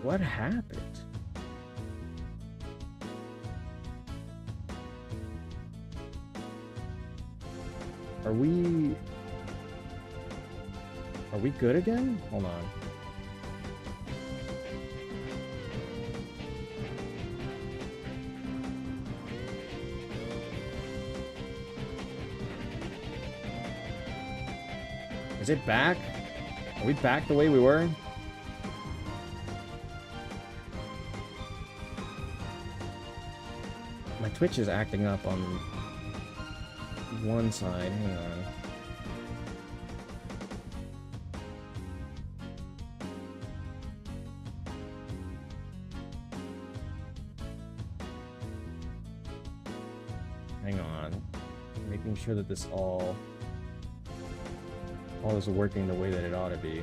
What happened? Are we good again? Hold on. Is it back? Are we back the way we were? My Twitch is acting up on one side. Hang on. Hang on. Making sure that this all is working the way that it ought to be.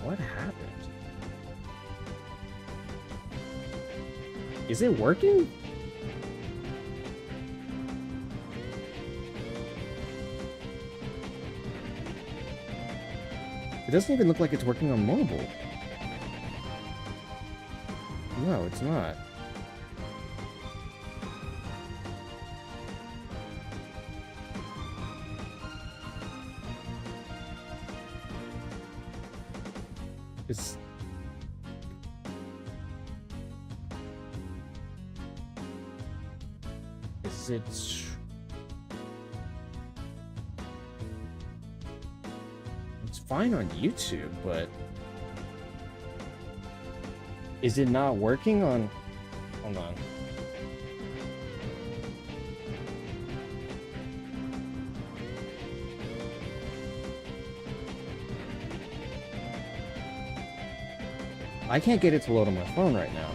What happened? Is it working? It doesn't even look like it's working on mobile. No, it's not. It's fine on YouTube, but is it not working on... Hold on. I can't get it to load on my phone right now.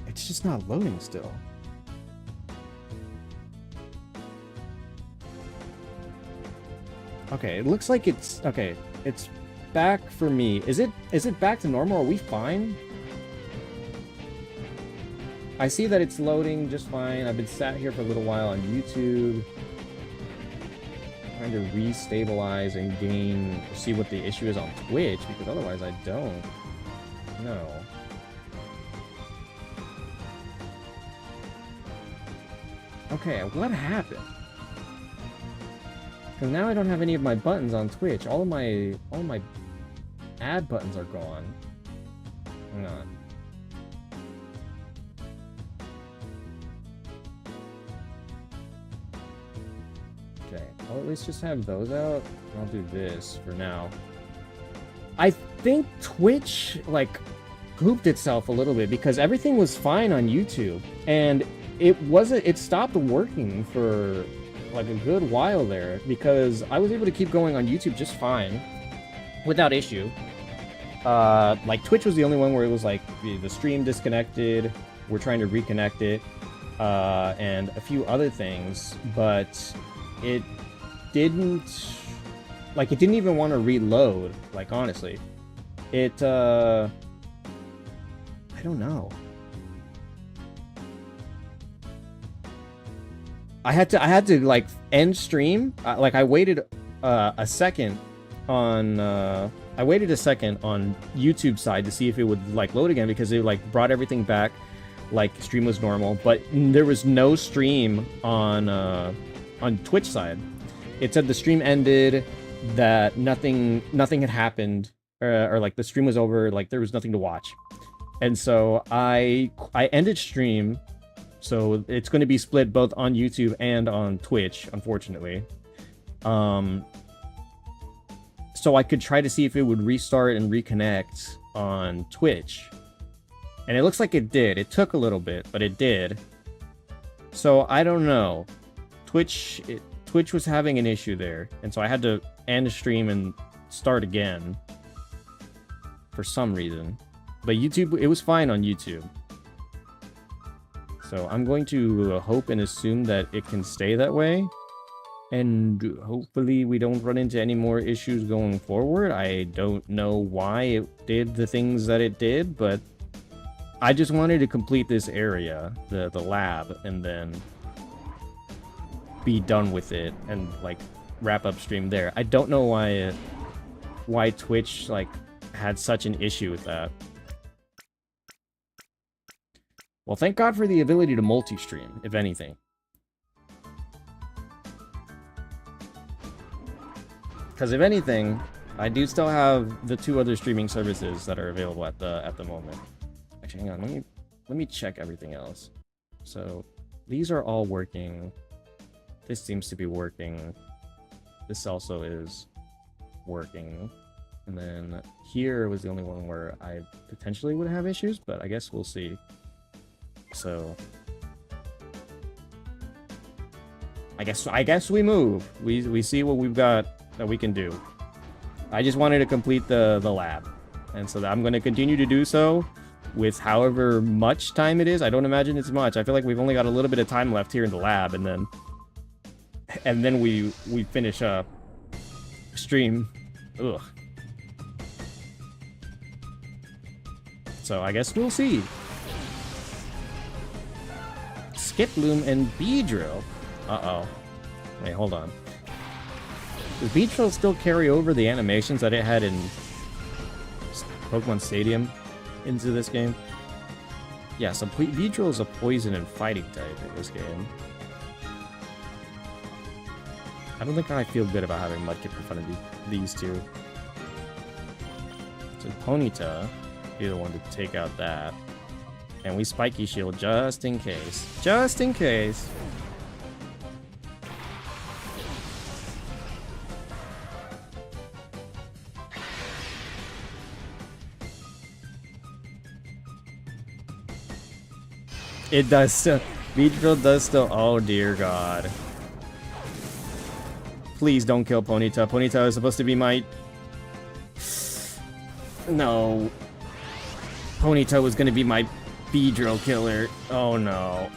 It's just not loading still. Okay, it looks like it's... Okay, it's back for me. Is it back to normal? Are we fine? I see that it's loading just fine. I've been sat here for a little while on YouTube. Trying to re-stabilize and see what the issue is on Twitch, because otherwise I don't know. Okay, what happened? Because now I don't have any of my buttons on Twitch. All my ad buttons are gone. Hang on. Okay, well, at least just have those out. I'll do this for now. I think Twitch, like, gooped itself a little bit because everything was fine on YouTube. And it stopped working for like a good while there because I was able to keep going on YouTube just fine without issue. Like Twitch was the only one where it was like the stream disconnected, we're trying to reconnect it, and a few other things, but it didn't even want to reload, like honestly. I don't know. I had to like end stream. Like I waited a second on YouTube side to see if it would like load again because it like brought everything back, like stream was normal, but there was no stream on Twitch side. It said the stream ended, that nothing had happened, or like the stream was over, like there was nothing to watch, and so I ended stream. So it's going to be split both on YouTube and on Twitch, unfortunately. So I could try to see if it would restart and reconnect on Twitch. And it looks like it did. It took a little bit, but it did. So I don't know. Twitch was having an issue there. And so I had to end the stream and start again. For some reason. But YouTube, it was fine on YouTube. So I'm going to hope and assume that it can stay that way. And hopefully we don't run into any more issues going forward. I don't know why it did the things that it did, but I just wanted to complete this area, the lab, and then be done with it and like wrap up stream there. I don't know why Twitch like had such an issue with that. Well, thank God for the ability to multi-stream, if anything. Because if anything, I do still have the 2 other streaming services that are available at the moment. Actually, hang on, let me check everything else. So these are all working. This seems to be working. This also is working. And then here was the only one where I potentially would have issues, but I guess we'll see. So I guess we move. We see what we've got that we can do. I just wanted to complete the lab, and so I'm going to continue to do so with however much time it is. I don't imagine it's much. I feel like we've only got a little bit of time left here in the lab, and then we finish up stream. Ugh. So I guess we'll see. Skip Loom and Beedrill. Uh-oh. Wait, hold on. Does Beedrill still carry over the animations that it had in Pokemon Stadium into this game? Yeah, so Beedrill is a poison and fighting type in this game. I don't think I feel good about having Mudkip in front of these two. So Ponyta, be the one to take out that. And we Spiky Shield just in case. Just in case. It does still. Beedrill does still. Oh dear God. Please don't kill Ponyta. Ponyta is supposed to be my... No. Ponyta was going to be my Beedrill killer. Oh no.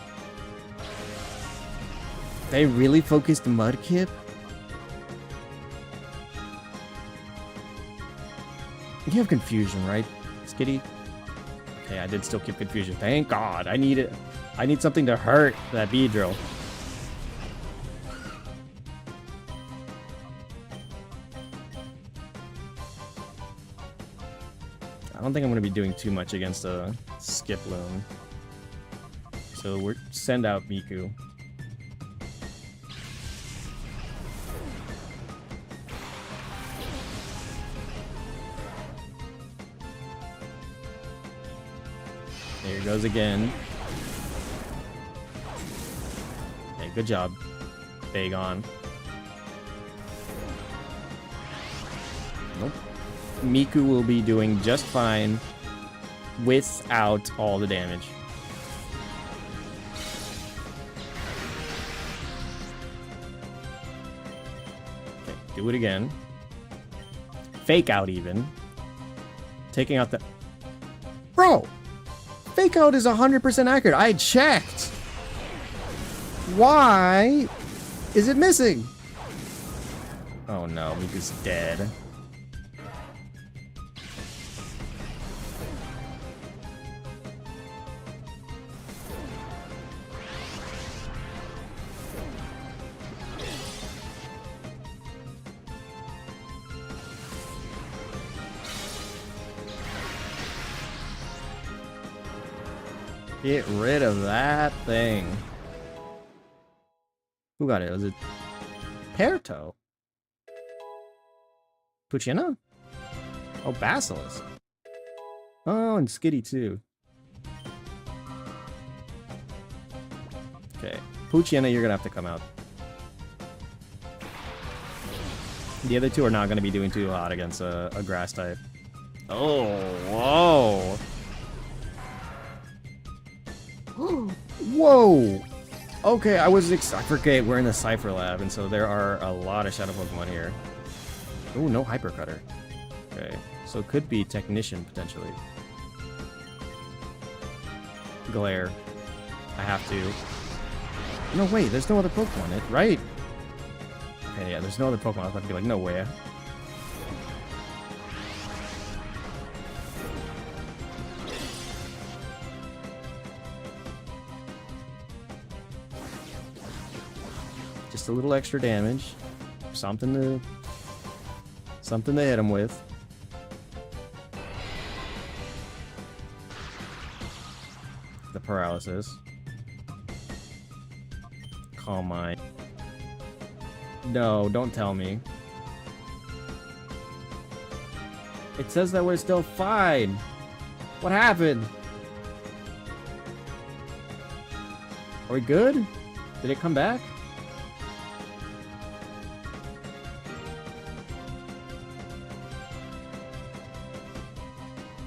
They really focused Mudkip? You have confusion, right, Skitty? Okay, I did still keep confusion. Thank God. I need something to hurt that Beedrill. I don't think I'm going to be doing too much against a Skip Loom. So we're send out Miku. There he goes again. Okay, good job. Bagon. Nope. Miku will be doing just fine without all the damage. Okay, do it again. Fake out even. Taking out the... Bro! Fake out is 100% accurate. I checked. Why is it missing? Oh no, Miku's dead. Get rid of that thing. Who got it? Was it Perto? Puchina? Oh, Basilisk. Oh, and Skitty too. Okay. Puchina, you're gonna have to come out. The other two are not gonna be doing too hot against a grass type. Oh, whoa. Whoa! Okay, I forget we're in the Cypher Lab, and so there are a lot of Shadow Pokemon here. Oh, no Hyper Cutter. Okay, so it could be Technician, potentially. Glare. I have to. No, wait, there's no other Pokemon, right? Okay, yeah, there's no other Pokemon. I was about to be like, no way. Just a little extra damage. Something to hit him with. The paralysis. Calm mind. No, don't tell me. It says that we're still fine. What happened? Are we good? Did it come back?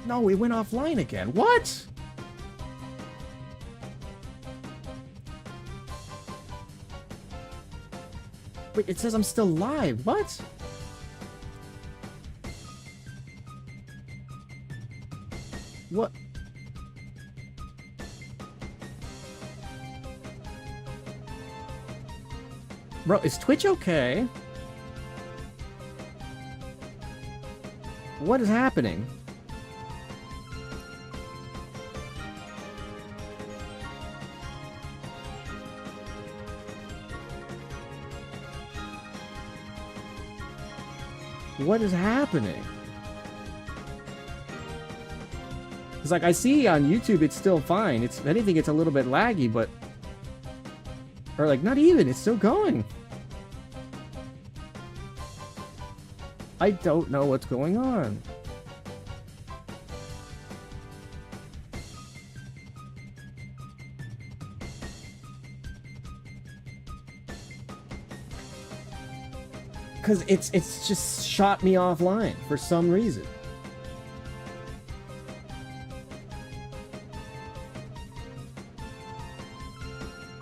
No, we went offline again. What? Wait, it says I'm still live. What? What? Bro, is Twitch okay? What is happening? What is happening? It's like, I see on YouTube it's still fine. It's, if anything, it's a little bit laggy, but... Or like, not even, it's still going. I don't know what's going on. Because it's just shot me offline for some reason.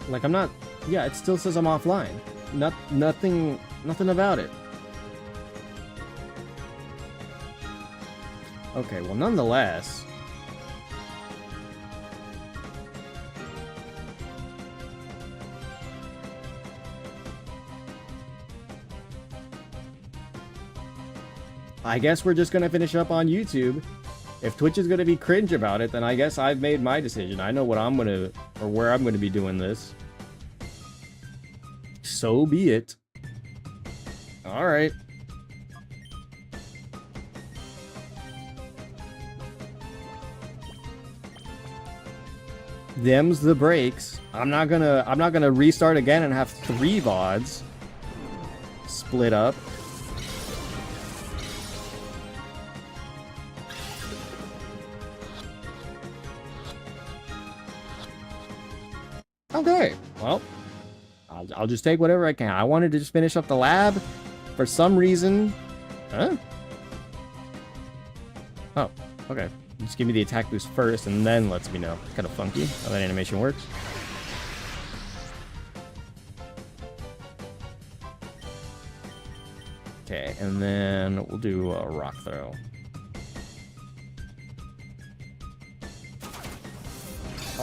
Like, I'm not... Yeah, it still says I'm offline. Nothing about it. Okay, well, nonetheless... I guess we're just gonna finish up on YouTube. If Twitch is gonna be cringe about it, then I guess I've made my decision. I know what I'm gonna... or where I'm gonna be doing this. So be it. Alright. Them's the breaks. I'm not gonna restart again and have 3 VODs split up. Okay, well, I'll just take whatever I can. I wanted to just finish up the lab. For some reason... Huh? Oh, okay. Just give me the attack boost first, and then lets me know. It's kind of funky how that animation works. Okay, and then we'll do a rock throw.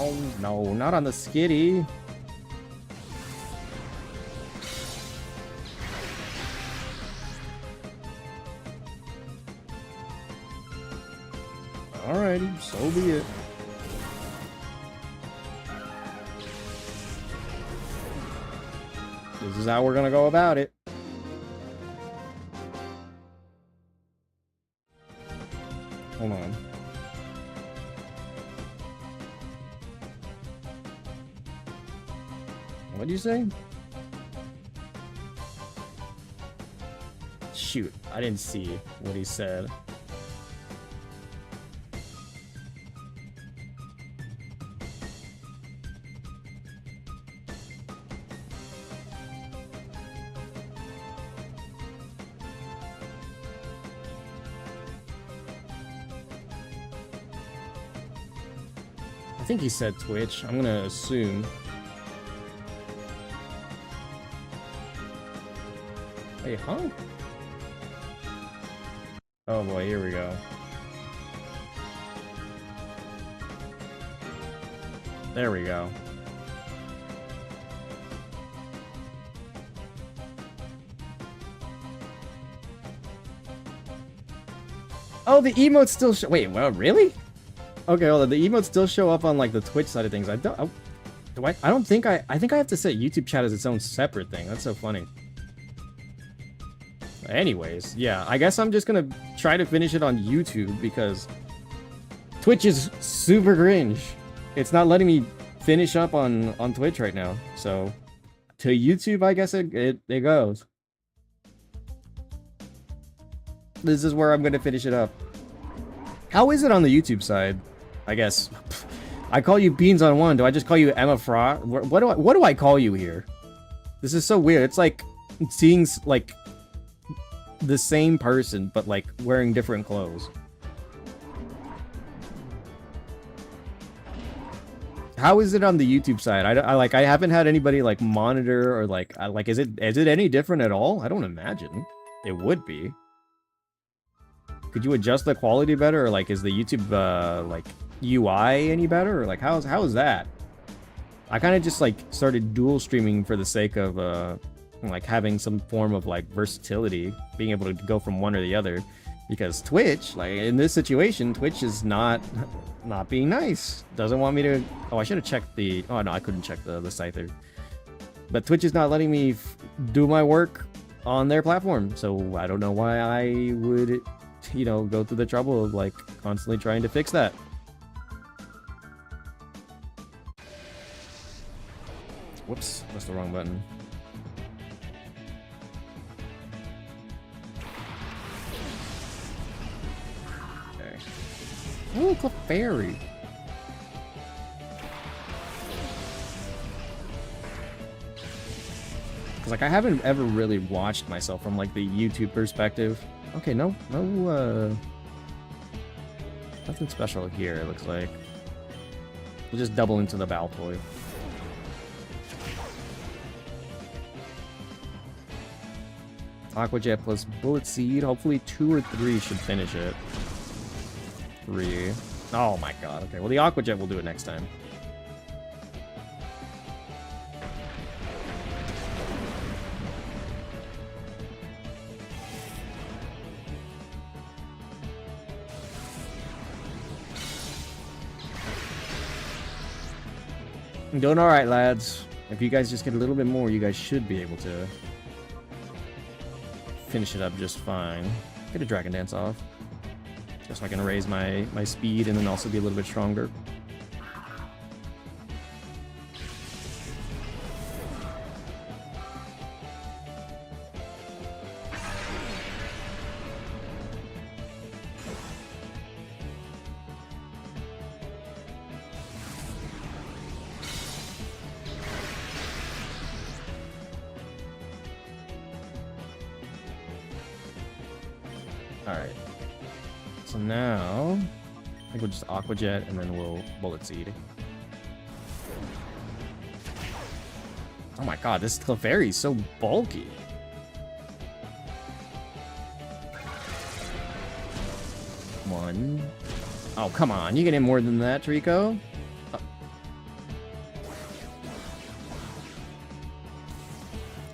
Oh no, not on the skitty. Alrighty, so be it. This is how we're gonna go about it. Hold on. What'd you say? Shoot, I didn't see what he said. I think he said Twitch. I'm gonna assume. Hey, huh? Oh boy, here we go. There we go. Oh, the emotes still show. Wait, well, really? Okay, hold on. The emotes still show up on like the Twitch side of things. I don't. I don't think I think I have to set YouTube chat as its own separate thing. That's so funny. Anyways, yeah, I guess I'm just gonna try to finish it on YouTube because Twitch is super cringe. It's not letting me finish up on Twitch right now. So to YouTube, I guess it goes. This is where I'm gonna finish it up. How is it on the YouTube side? I guess I call you Beans on One. Do I just call you Emma Fra? What do I call you here? This is so weird. It's like seeing like the same person but like wearing different clothes. How is it on the YouTube side? I haven't had anybody like monitor or like is it any different at all? I don't imagine it would be. Could you adjust the quality better, or like is the YouTube like UI any better, or like how is that? I kind of just like started dual streaming for the sake of like having some form of like versatility, being able to go from one or the other, because Twitch, like in this situation, Twitch is not being nice. Doesn't want me to. Oh, I should have checked the. Oh no, I couldn't check the Scyther. But Twitch is not letting me do my work on their platform, so I don't know why I would, you know, go through the trouble of like constantly trying to fix that. Whoops, that's the wrong button. Okay. Ooh, Clefairy. Cause like I haven't ever really watched myself from like the YouTube perspective. Okay, no, nothing special here. It looks like we'll just double into the Baltoy. Aqua Jet plus Bullet Seed. Hopefully 2 or 3 should finish it. 3. Oh my god. Okay, well the Aqua Jet will do it next time. I'm doing alright, lads. If you guys just get a little bit more, you guys should be able to finish it up just fine. Get a Dragon Dance off. Just so I can raise my speed and then also be a little bit stronger. Alright. So now, I think we'll just Aqua Jet and then we'll Bullet Seed. Oh my god, this Clefairy is so bulky. One. Oh, come on. You get in more than that, Trico?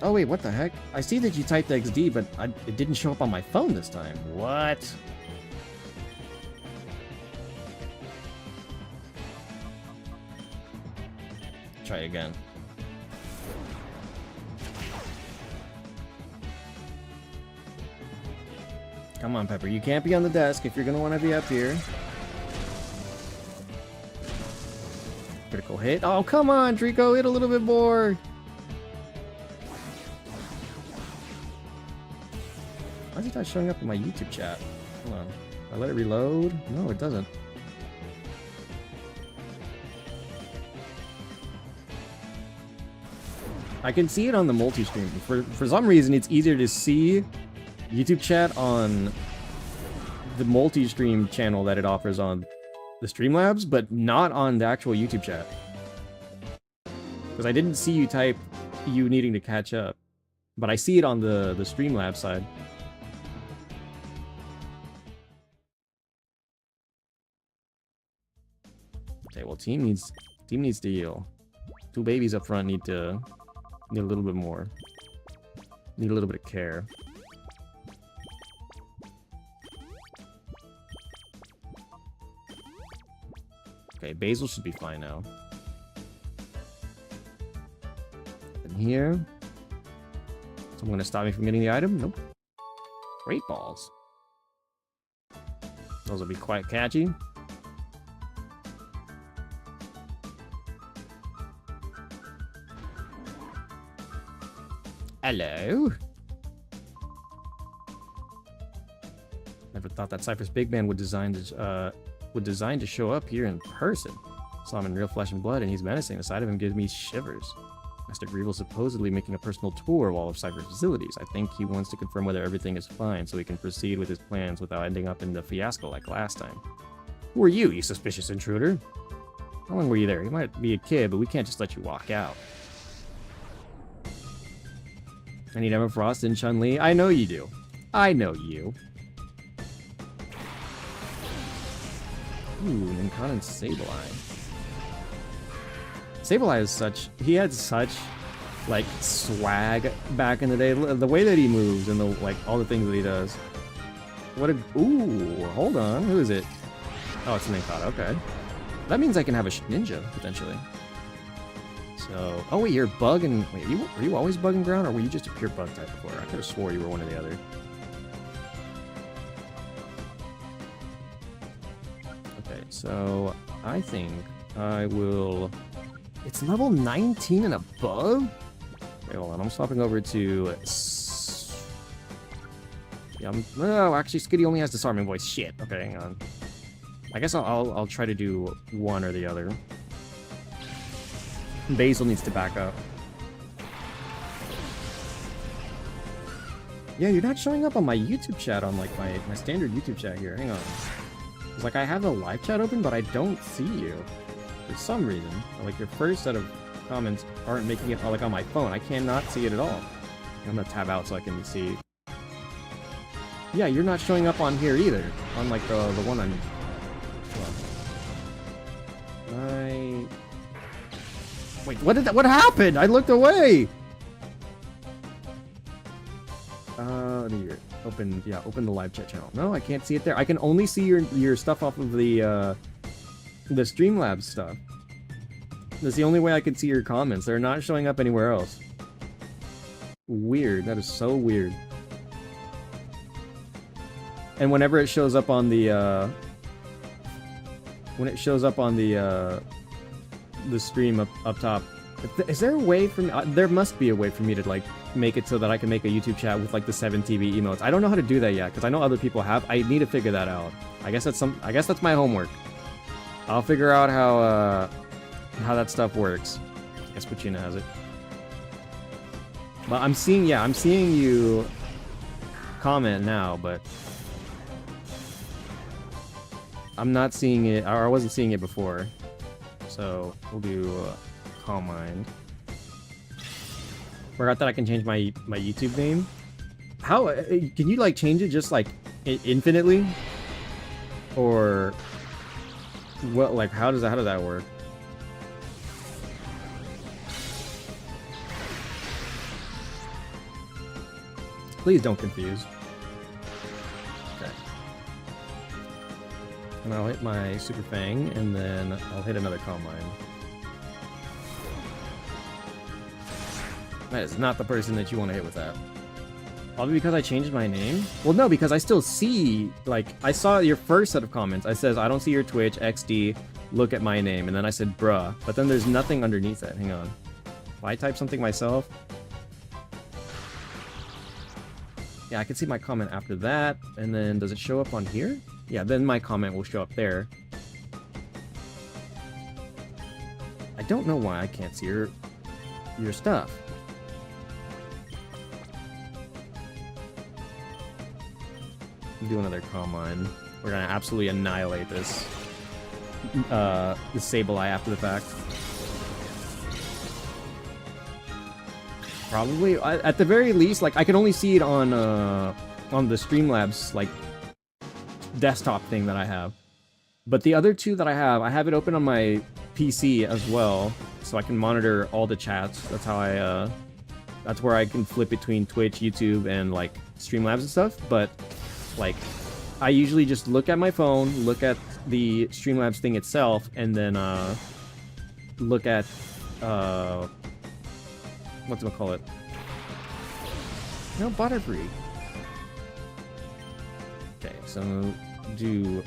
Oh wait, what the heck? I see that you typed XD, but it didn't show up on my phone this time. What? Try again. Come on, Pepper. You can't be on the desk if you're gonna want to be up here. Critical hit. Oh, come on, Trico. Hit a little bit more. Why is it not showing up in my YouTube chat? Hold on. I let it reload? No, it doesn't. I can see it on the multi-stream. For some reason, it's easier to see YouTube chat on the multi-stream channel that it offers on the Streamlabs, but not on the actual YouTube chat. Because I didn't see you type you needing to catch up, but I see it on the Streamlabs side. Okay, well, team needs to heal. 2 babies up front need a little bit more. Need a little bit of care. Okay, Basil should be fine now. And here. Someone gonna stop me from getting the item? Nope. Great balls. Those will be quite catchy. Hello. Never thought that Cypher's big man would design to show up here in person. Saw him in real flesh and blood, and he's menacing. The sight of him gives me shivers. Master Grievous supposedly making a personal tour of all of Cypher's facilities. I think he wants to confirm whether everything is fine, so he can proceed with his plans without ending up in the fiasco like last time. Who are you, you suspicious intruder? How long were you there? You might be a kid, but we can't just let you walk out. I need Emma Frost and Chun-Li. I know you do. I know you. Ooh, an incarnate Sableye. Sableye is such... He had such, like, swag back in the day. The way that he moves and, the like, all the things that he does. What a... Ooh, hold on. Who is it? Oh, it's an Inkata. Okay. That means I can have a ninja, potentially. So... Oh, wait, you're bug and... Wait, were you always bug and ground, or were you just a pure bug type before? I could have swore you were one or the other. Okay, so... I think I will... It's level 19 and above? Wait, hold on. I'm swapping over to... Yeah, oh, actually, Skitty only has disarming voice. Shit. Okay, hang on. I guess I'll try to do one or the other. Basil needs to back up. Yeah, you're not showing up on my YouTube chat on, like, my standard YouTube chat here. Hang on. It's like, I have the live chat open, but I don't see you. For some reason, like your first set of comments aren't making it like on my phone. I cannot see it at all. I'm gonna tab out so I can see. Yeah, you're not showing up on here either. On like the one I'm. Wait, what did that? What happened? I looked away. Here, open. Yeah, open the live chat channel. No, I can't see it there. I can only see your stuff off of the Streamlabs stuff. That's the only way I can see your comments. They're not showing up anywhere else. Weird. That is so weird. And whenever it shows up on the the stream up top, is there a way for me? There must be a way for me to like make it so that I can make a YouTube chat with like the 7TV emotes. I don't know how to do that yet because I know other people have. I need to figure that out. I guess that's my homework. I'll figure out how that stuff works. I guess Pacina has it. But I'm seeing you comment now, but I'm not seeing it, or I wasn't seeing it before. So we'll do Calm Mind. Forgot that I can change my YouTube name. How can you like change it just like infinitely, or what? Like how does that work? Please don't confuse. Okay. And I'll hit my Super Fang, and then I'll hit another Calm Mind. That is not the person that you want to hit with that. Probably because I changed my name? Well, no, because I still see, like, I saw your first set of comments. I says, I don't see your Twitch, XD, look at my name. And then I said, bruh. But then there's nothing underneath it. Hang on. If I type something myself... Yeah, I can see my comment after that. And then does it show up on here? Yeah, then my comment will show up there. I don't know why I can't see your stuff. Do another Calm Mind. We're gonna absolutely annihilate this Sableye after the fact. Probably, at the very least, like I can only see it on the Streamlabs like desktop thing that I have. But the other two that I have it open on my PC as well, so I can monitor all the chats. That's how that's where I can flip between Twitch, YouTube, and like Streamlabs and stuff. But like, I usually just look at my phone, look at the Streamlabs thing itself, and then look at whatchamacallit? No, Butterfree. Okay, so do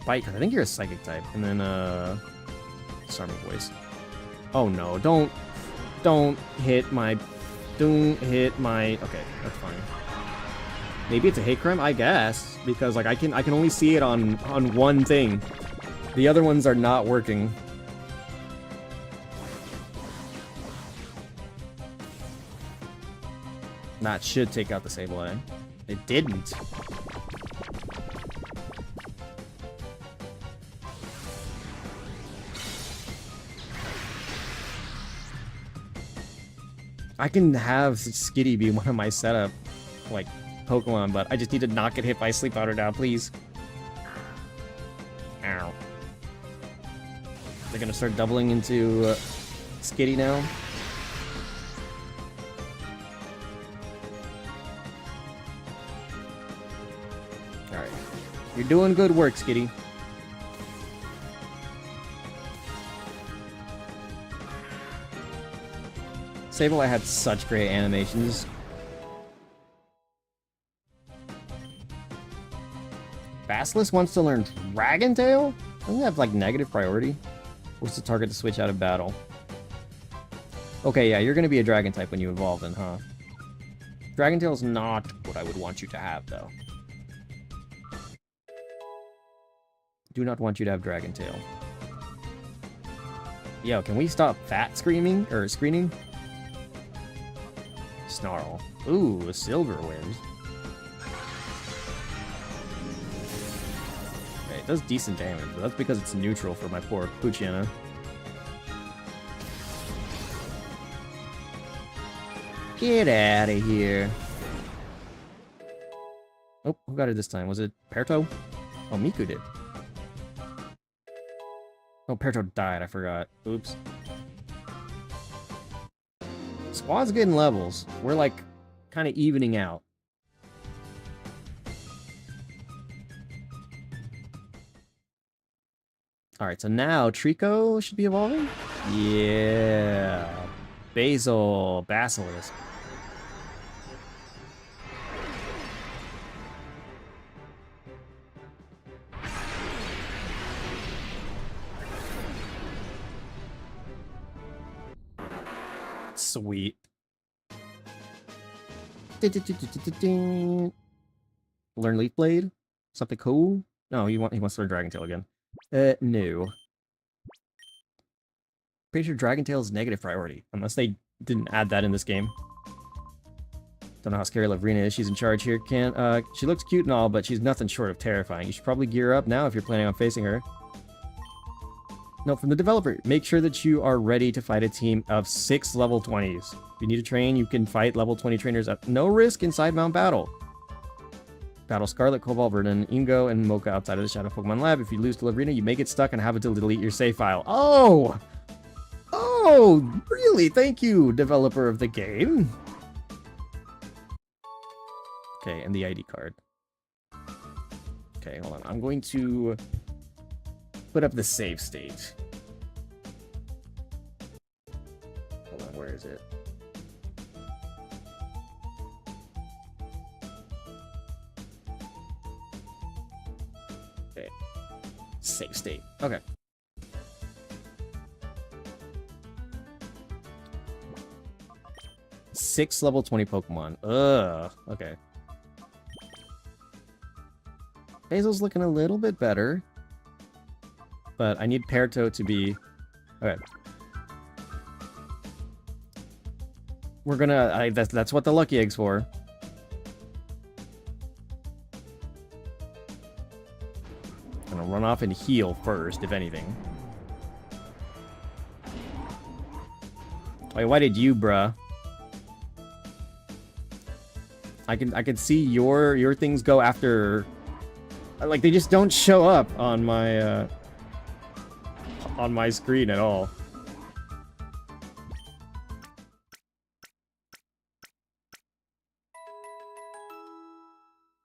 Bite, because I think you're a Psychic type, and then Disarming Voice. Oh no, don't hit my, okay, that's fine. Maybe it's a hate crime, I guess, because like I can only see it on one thing. The other ones are not working. That should take out the Sableye. It didn't. I can have Skitty be one of my setup, like, Pokemon, but I just need to not get hit by Sleep Powder now, please. Ow. They're gonna start doubling into Skitty now. Alright. You're doing good work, Skitty. Sableye had such great animations. Basilisk wants to learn Dragon Tail? Doesn't that have, like, negative priority? What's the target to switch out of battle? Okay, yeah, you're gonna be a Dragon type when you evolve then, huh? Dragon Tail's not what I would want you to have, though. Do not want you to have Dragon Tail. Yo, can we stop fat screaming? Or screening? Snarl. Ooh, a Silver Wind. Okay, it does decent damage, but that's because it's neutral for my poor Poochyena. Get out of here. Oh, who got it this time? Was it Perto? Oh, Miku did. Oh, Perto died, I forgot. Oops. Squad's getting levels. We're, like, kind of evening out. Alright, so now Trico should be evolving? Yeah. Basil. Basilisk. Sweet. Learn Leaf Blade? Something cool? No, he wants to learn Dragon Tail again. No. Pretty sure Dragon Tail is negative priority, unless they didn't add that in this game. Don't know how scary Lavrina is. She's in charge here. She looks cute and all, but she's nothing short of terrifying. You should probably gear up now if you're planning on facing her. Note from the developer, make sure that you are ready to fight a team of 6 level 20s. If you need to train, you can fight level 20 trainers at no risk inside Mount Battle. Battle Scarlet, Cobalt, Verdant, Ingo, and Mocha outside of the Shadow Pokemon Lab. If you lose to Lavrina, you may get stuck and have it to delete your save file. Oh! Oh, really? Thank you, developer of the game. Okay, and the ID card. Okay, hold on. I'm going to put up the save state. Hold on, where is it? Okay. Save state. Okay. Six level 20 Pokemon. Ugh. Okay. Basil's looking a little bit better. But I need Perto to be... Okay. We're gonna... that's what the Lucky Egg's for. I'm gonna run off and heal first, if anything. Wait, why did you, bruh? I can see your things go after... Like, they just don't show up on my screen at all.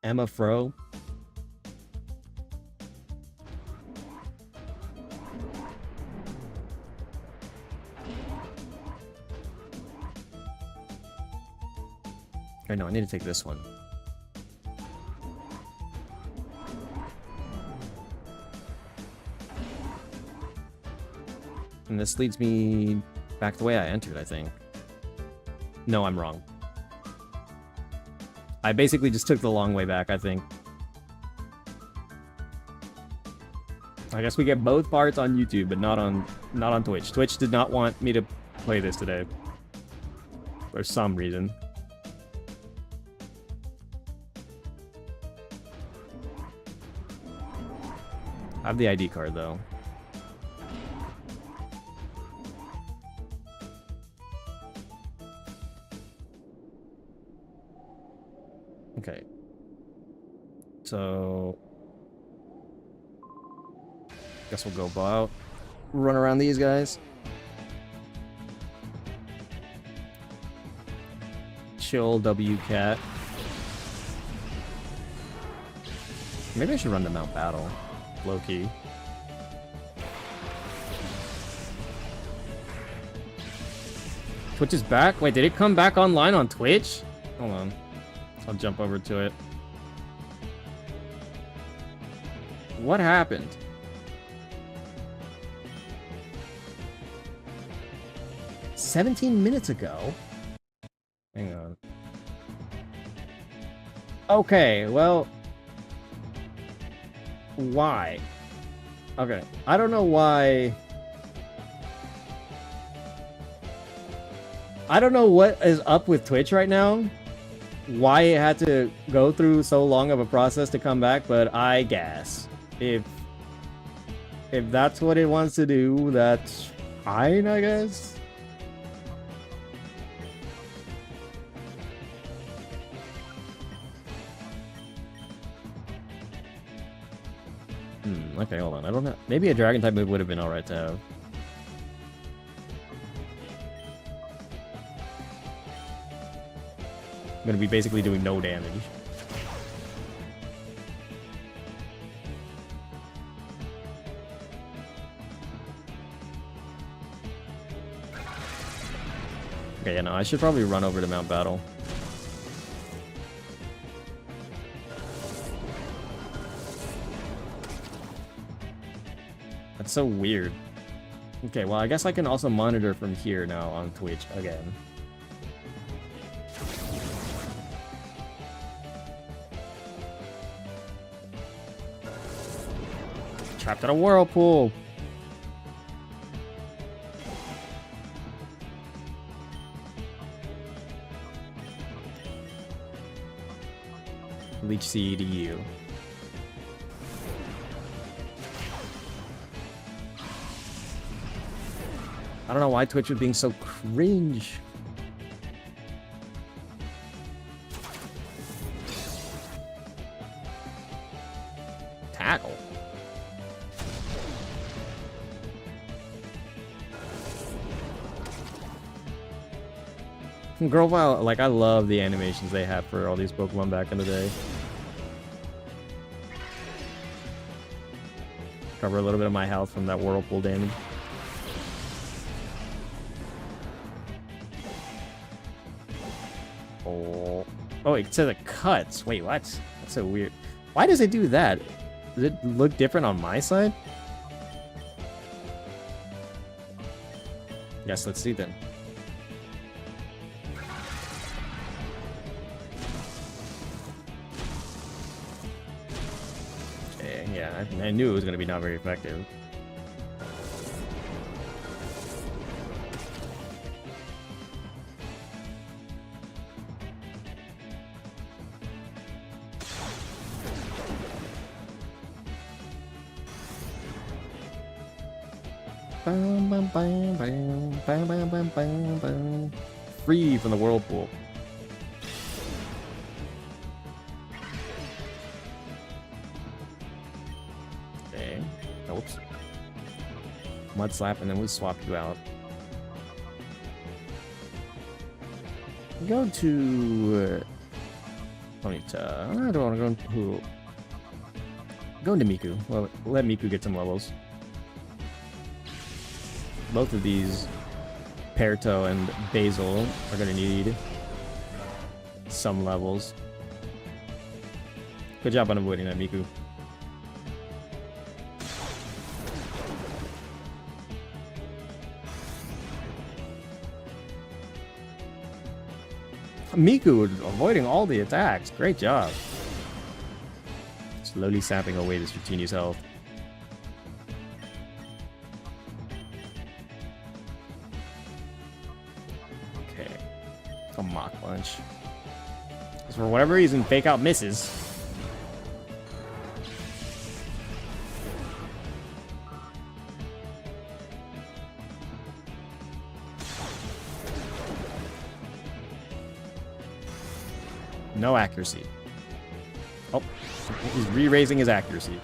Emma Fro. I need to take this one. And this leads me back the way I entered, I think. No, I'm wrong. I basically just took the long way back, I think. I guess we get both parts on YouTube, but not on Twitch. Twitch did not want me to play this today. For some reason. I have the ID card, though. Okay. So... guess we'll go out. Run around these guys. Chill W-Cat. Maybe I should run to Mount Battle. Low-key. Twitch is back? Wait, did it come back online on Twitch? Hold on. I'll jump over to it. What happened? $17 minutes ago? Hang on. Okay, well... why? Okay, I don't know why... I don't know what is up with Twitch right now. Why it had to go through so long of a process to come back, but I guess. If that's what it wants to do, that's fine, I guess. Okay, hold on. I don't know. Maybe a dragon type move would have been alright to have. I'm gonna be basically doing no damage. Okay, yeah, no, I should probably run over to Mount Battle. That's so weird. Okay, well, I guess I can also monitor from here now on Twitch again. Trapped in a whirlpool. Leech Seed to you. I don't know why Twitch was being so cringe. Tackle. Girl, wow, like, I love the animations they have for all these Pokemon back in the day. Cover a little bit of my health from that whirlpool damage. Oh, it says it cuts. Wait, what? That's so weird. Why does it do that? Does it look different on my side? Yes, let's see then. Okay, yeah, I knew it was going to be not very effective. Free from the whirlpool. Okay. Oops. Mud slap, and then we swap you out. Go to Ponyta. I don't want to go who. Go into Miku. Well, let Miku get some levels. Both of these, Perto and Basil, are going to need some levels. Good job on avoiding that, Miku. Miku avoiding all the attacks. Great job. Slowly sapping away this Dratini's health. Okay. A Mach Punch. Because for whatever reason, Fake Out misses. No accuracy. Oh, he's re-raising his accuracy.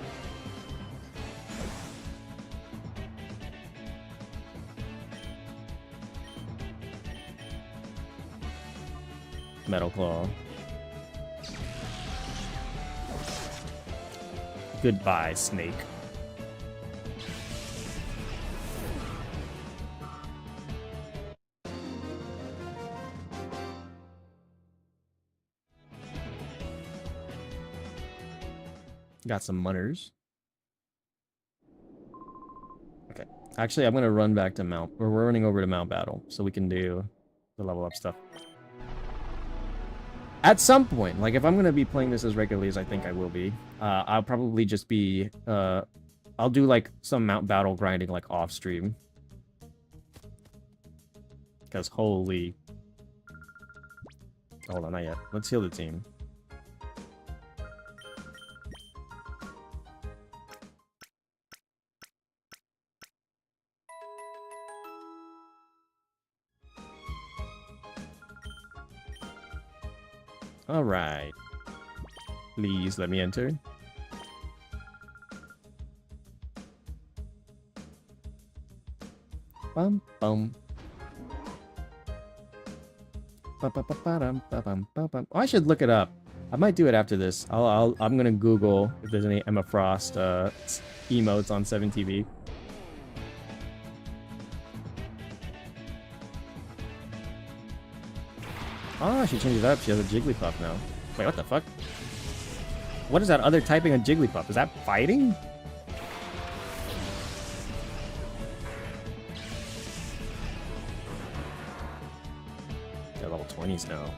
Metal Claw. Goodbye, Snake. Got some munners. Okay. Actually, I'm going to run back to Mount. We're running over to Mount Battle so we can do the level up stuff. At some point, like if I'm going to be playing this as regularly as I think I will be, I'll probably just be, I'll do like some Mount Battle grinding like off stream. Because holy... Hold on, not yet. Let's heal the team. Alright. Please let me enter. Bum bum. Oh, I should look it up. I might do it after this. I'm gonna Google if there's any Emma Frost emotes on 7TV. Oh, she changed it up. She has a Jigglypuff now. Wait, what the fuck? What is that other typing of Jigglypuff? Is that fighting? They're level 20s now.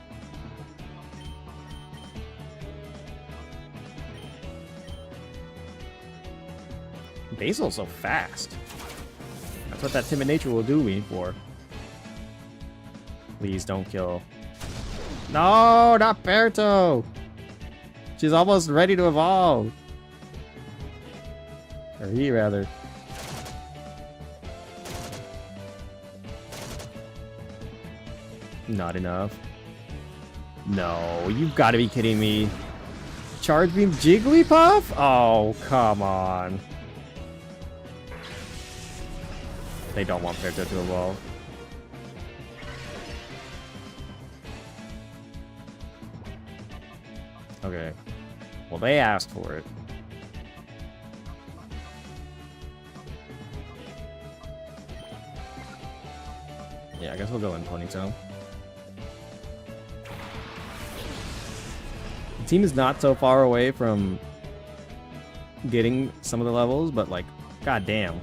Basil's so fast. That's what that timid nature will do me for. Please don't kill. No, not Berto! She's almost ready to evolve. Or he, rather. Not enough. No, you've got to be kidding me. Charge Beam Jigglypuff? Oh, come on. They don't want Berto to evolve. Okay. Well, they asked for it. Yeah, I guess we'll go in Ponytail. The team is not so far away from getting some of the levels, but like, goddamn.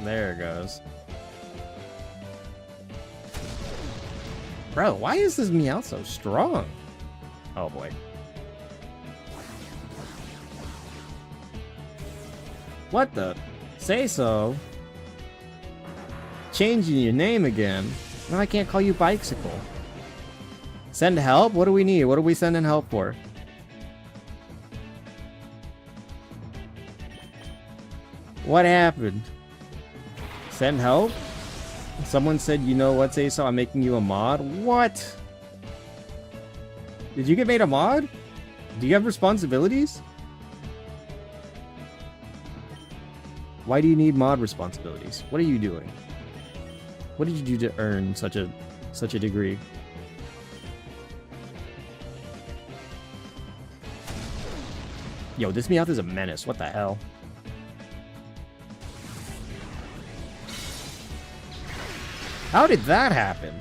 There it goes. Bro, why is this Meowth so strong? Oh boy. What the? Say so. Changing your name again. Now I can't call you Bicycle. Send help? What do we need? What are we sending help for? What happened? Send help? Someone said, you know what, Say so, I'm making you a mod? What? Did you get made a mod? Do you have responsibilities? Why do you need mod responsibilities? What are you doing? What did you do to earn such a degree? Yo, this Meowth is a menace. What the hell? How did that happen?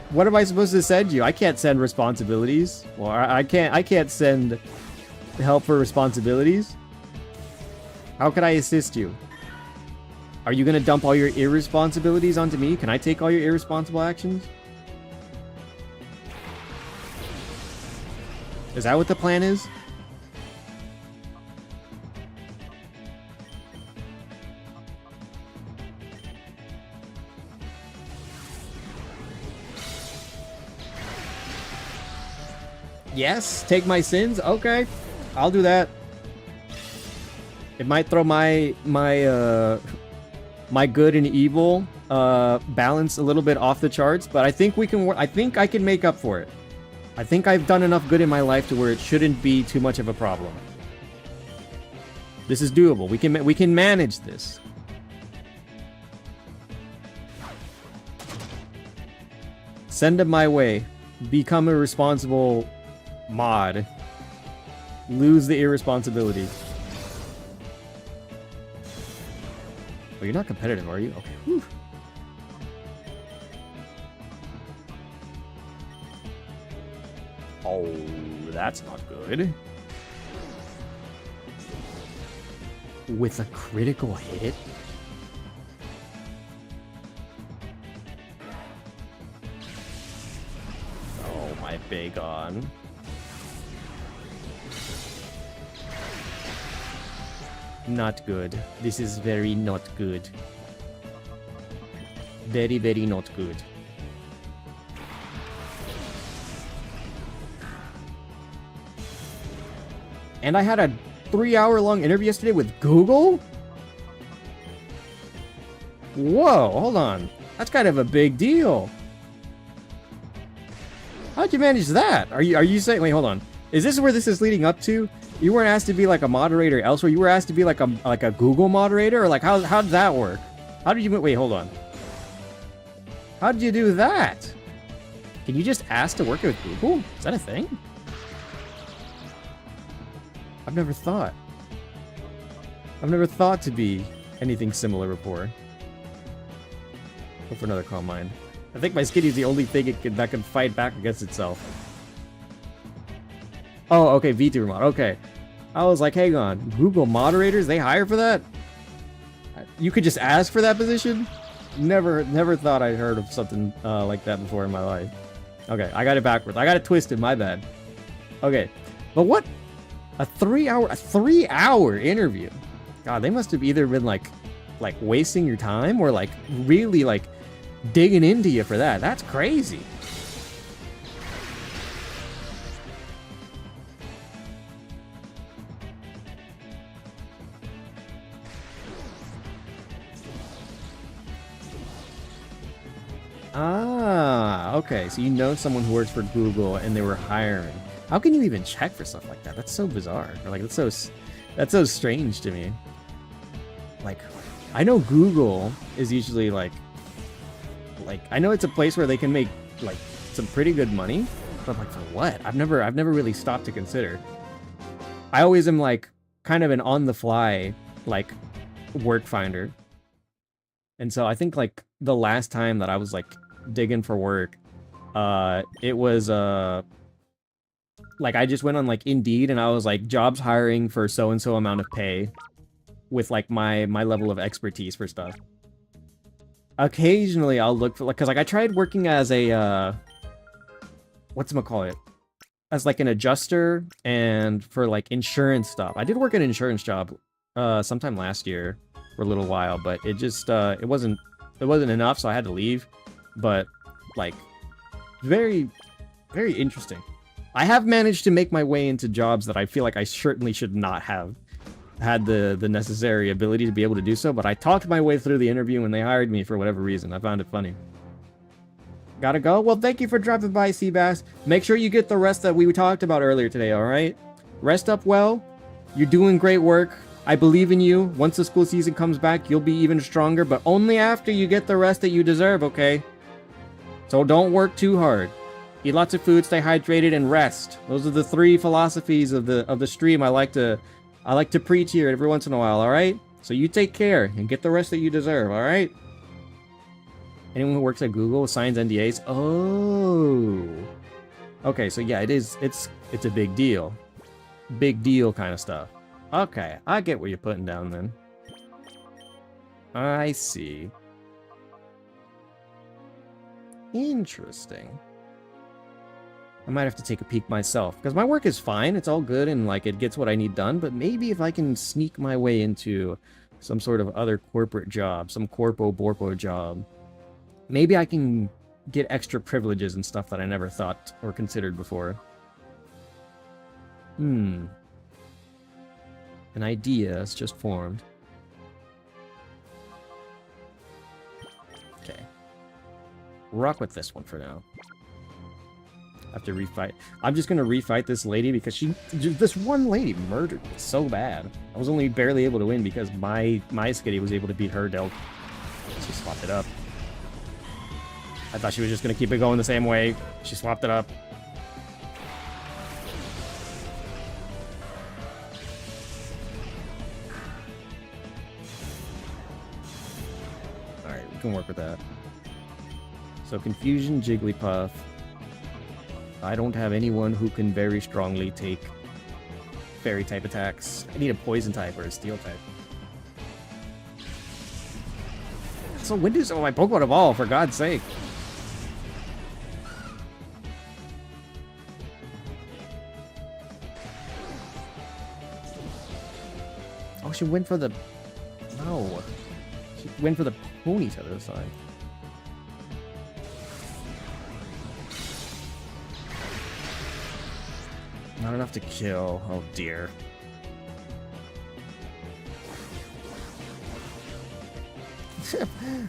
What am I supposed to send you? I can't send responsibilities. Well, I can't send help for responsibilities. How can I assist you? Are you gonna dump all your irresponsibilities onto me? Can I take all your irresponsible actions? Is that what the plan is? Yes, take my sins. Okay, I'll do that. It might throw my good and evil balance a little bit off the charts, but I think we can. I think I can make up for it. I think I've done enough good in my life to where it shouldn't be too much of a problem. This is doable. We can manage this. Send him my way. Become a responsible mod. Lose the irresponsibility. Oh, you're not competitive, are you? Okay. Whew. Oh, that's not good. With a critical hit? Oh, my Bagon. Not good. This is very not good. Very, very not good. And I had a 3-hour-long interview yesterday with Google? Whoa, hold on. That's kind of a big deal. How'd you manage that? Are you saying... Wait, hold on. Is this where this is leading up to? You weren't asked to be like a moderator elsewhere. You were asked to be like a Google moderator, or like how did that work? How did you wait? Hold on. How did you do that? Can you just ask to work with Google? Is that a thing? I've never thought to be anything similar before. Go for another Calm Mind. I think my Skitty is the only thing that can fight back against itself. Oh, okay, VTuber mod. Okay. I was like, hang on. Google moderators, they hire for that? You could just ask for that position? Never thought I'd heard of something like that before in my life. Okay, I got it backwards. I got it twisted, my bad. Okay. But what? A 3-hour interview? God, they must have either been like wasting your time or like really like digging into you for that. That's crazy. Ah, okay. So you know someone who works for Google and they were hiring. How can you even check for stuff like that? That's so bizarre. Or like that's so strange to me. Like, I know Google is usually like I know it's a place where they can make like some pretty good money, but like for what? I've never really stopped to consider. I always am like kind of an on the fly like work finder. And so I think like the last time that I was like digging for work, it was like I just went on like Indeed and I was like jobs hiring for so and so amount of pay with like my level of expertise for stuff. Occasionally I'll look for like, cause like I tried working as a whatchamacallit, as like an adjuster and for like insurance stuff. I did work an insurance job sometime last year for a little while, but it just it wasn't enough, so I had to leave. But like very, very interesting. I have managed to make my way into jobs that I feel like I certainly should not have had the necessary ability to be able to do so, but I talked my way through the interview when they hired me for whatever reason. I found it funny. Gotta go? Well, thank you for dropping by, Seabass. Make sure you get the rest that we talked about earlier today, alright? Rest up well. You're doing great work. I believe in you. Once the school season comes back, you'll be even stronger, but only after you get the rest that you deserve, okay? So don't work too hard. Eat lots of food, stay hydrated, and rest. Those are the 3 philosophies of the stream I like to preach here every once in a while, alright? So you take care and get the rest that you deserve, alright? Anyone who works at Google signs NDAs? Oh. Okay, so yeah, it's a big deal. Big deal kind of stuff. Okay, I get what you're putting down then. I see. Interesting. I might have to take a peek myself, because my work is fine, it's all good, and like it gets what I need done, but maybe if I can sneak my way into some sort of other corporate job, some corpo-borpo job, maybe I can get extra privileges and stuff that I never thought or considered before. An idea has just formed. Okay. Rock with this one for now. I have to refight. I'm just gonna refight this lady because this one lady murdered me so bad. I was only barely able to win because my skitty was able to beat her Delt. She swapped it up. I thought she was just gonna keep it going the same way. She swapped it up. Alright, we can work with that. So Confusion, Jigglypuff. I don't have anyone who can very strongly take fairy type attacks. I need a poison type or a steel type. So when do some of my Pokemon evolve, for God's sake? Oh, she went for the... No. She went for the Ponyta this time. Not enough to kill. Oh dear.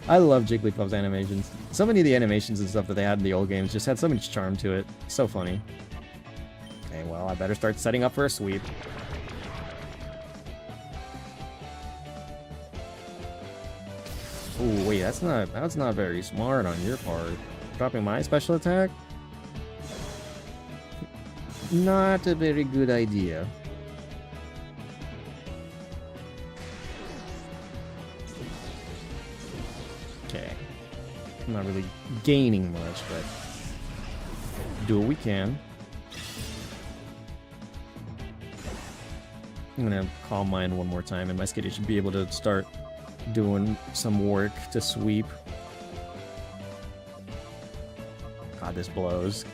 I love Jigglypuff's animations. So many of the animations and stuff that they had in the old games just had so much charm to it. So funny. Okay, well, I better start setting up for a sweep. Oh wait, that's not very smart on your part. Dropping my special attack? Not a very good idea. Okay. I'm not really gaining much, but do what we can. I'm gonna Calm Mind one more time, and my skitty should be able to start doing some work to sweep. God, this blows.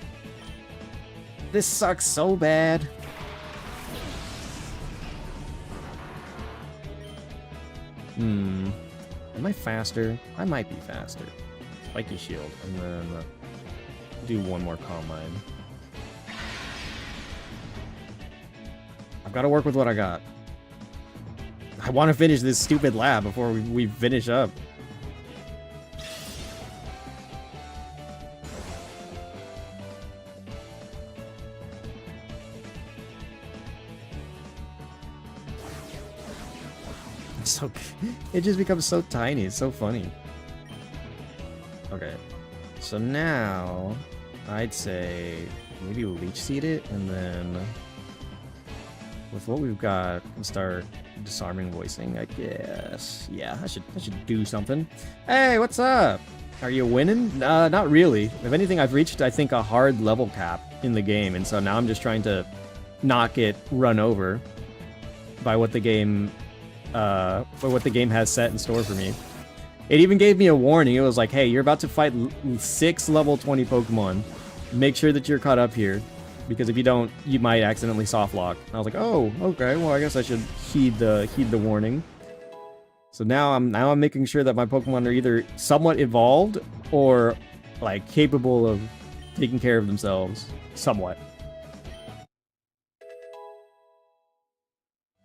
This sucks so bad. Am I faster? I might be faster. Spiky Shield, and then do one more Calm Mind. I've got to work with what I got. I want to finish this stupid lab before we finish up. So it just becomes so tiny. It's so funny. Okay, so now I'd say maybe we'll Leech Seed it, and then with what we've got, we'll start disarming voicing, I guess. Yeah, I should do something. Hey, what's up? Are you winning? Not really. If anything, I've reached, I think, a hard level cap in the game, and so now I'm just trying to not get run over by what the game has set in store for me. It even gave me a warning. It was like, hey, you're about to fight 6 level 20 Pokemon. Make sure that you're caught up here, because if you don't, you might accidentally soft lock. And I was like, oh, okay, well, I guess I should heed the warning. So now I'm making sure that my Pokemon are either somewhat evolved or like capable of taking care of themselves somewhat.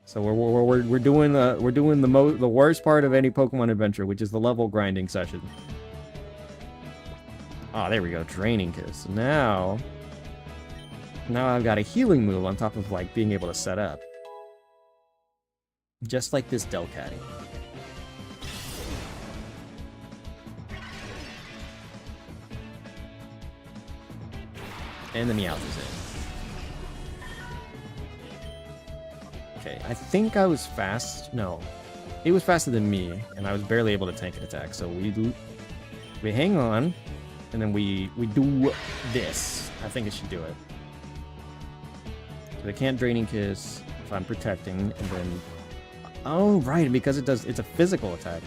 So we're doing the worst part of any Pokemon adventure, which is the level grinding session. Oh, there we go, Draining Kiss. Now I've got a healing move on top of like being able to set up. Just like this Delcatty. And the Meowth is in. Okay, I think I was fast. No. He was faster than me, and I was barely able to tank an attack. So we hang on, and then we do this. I think it should do it. So they can't Draining Kiss if I'm protecting, and then... Oh, right, because it's a physical attack.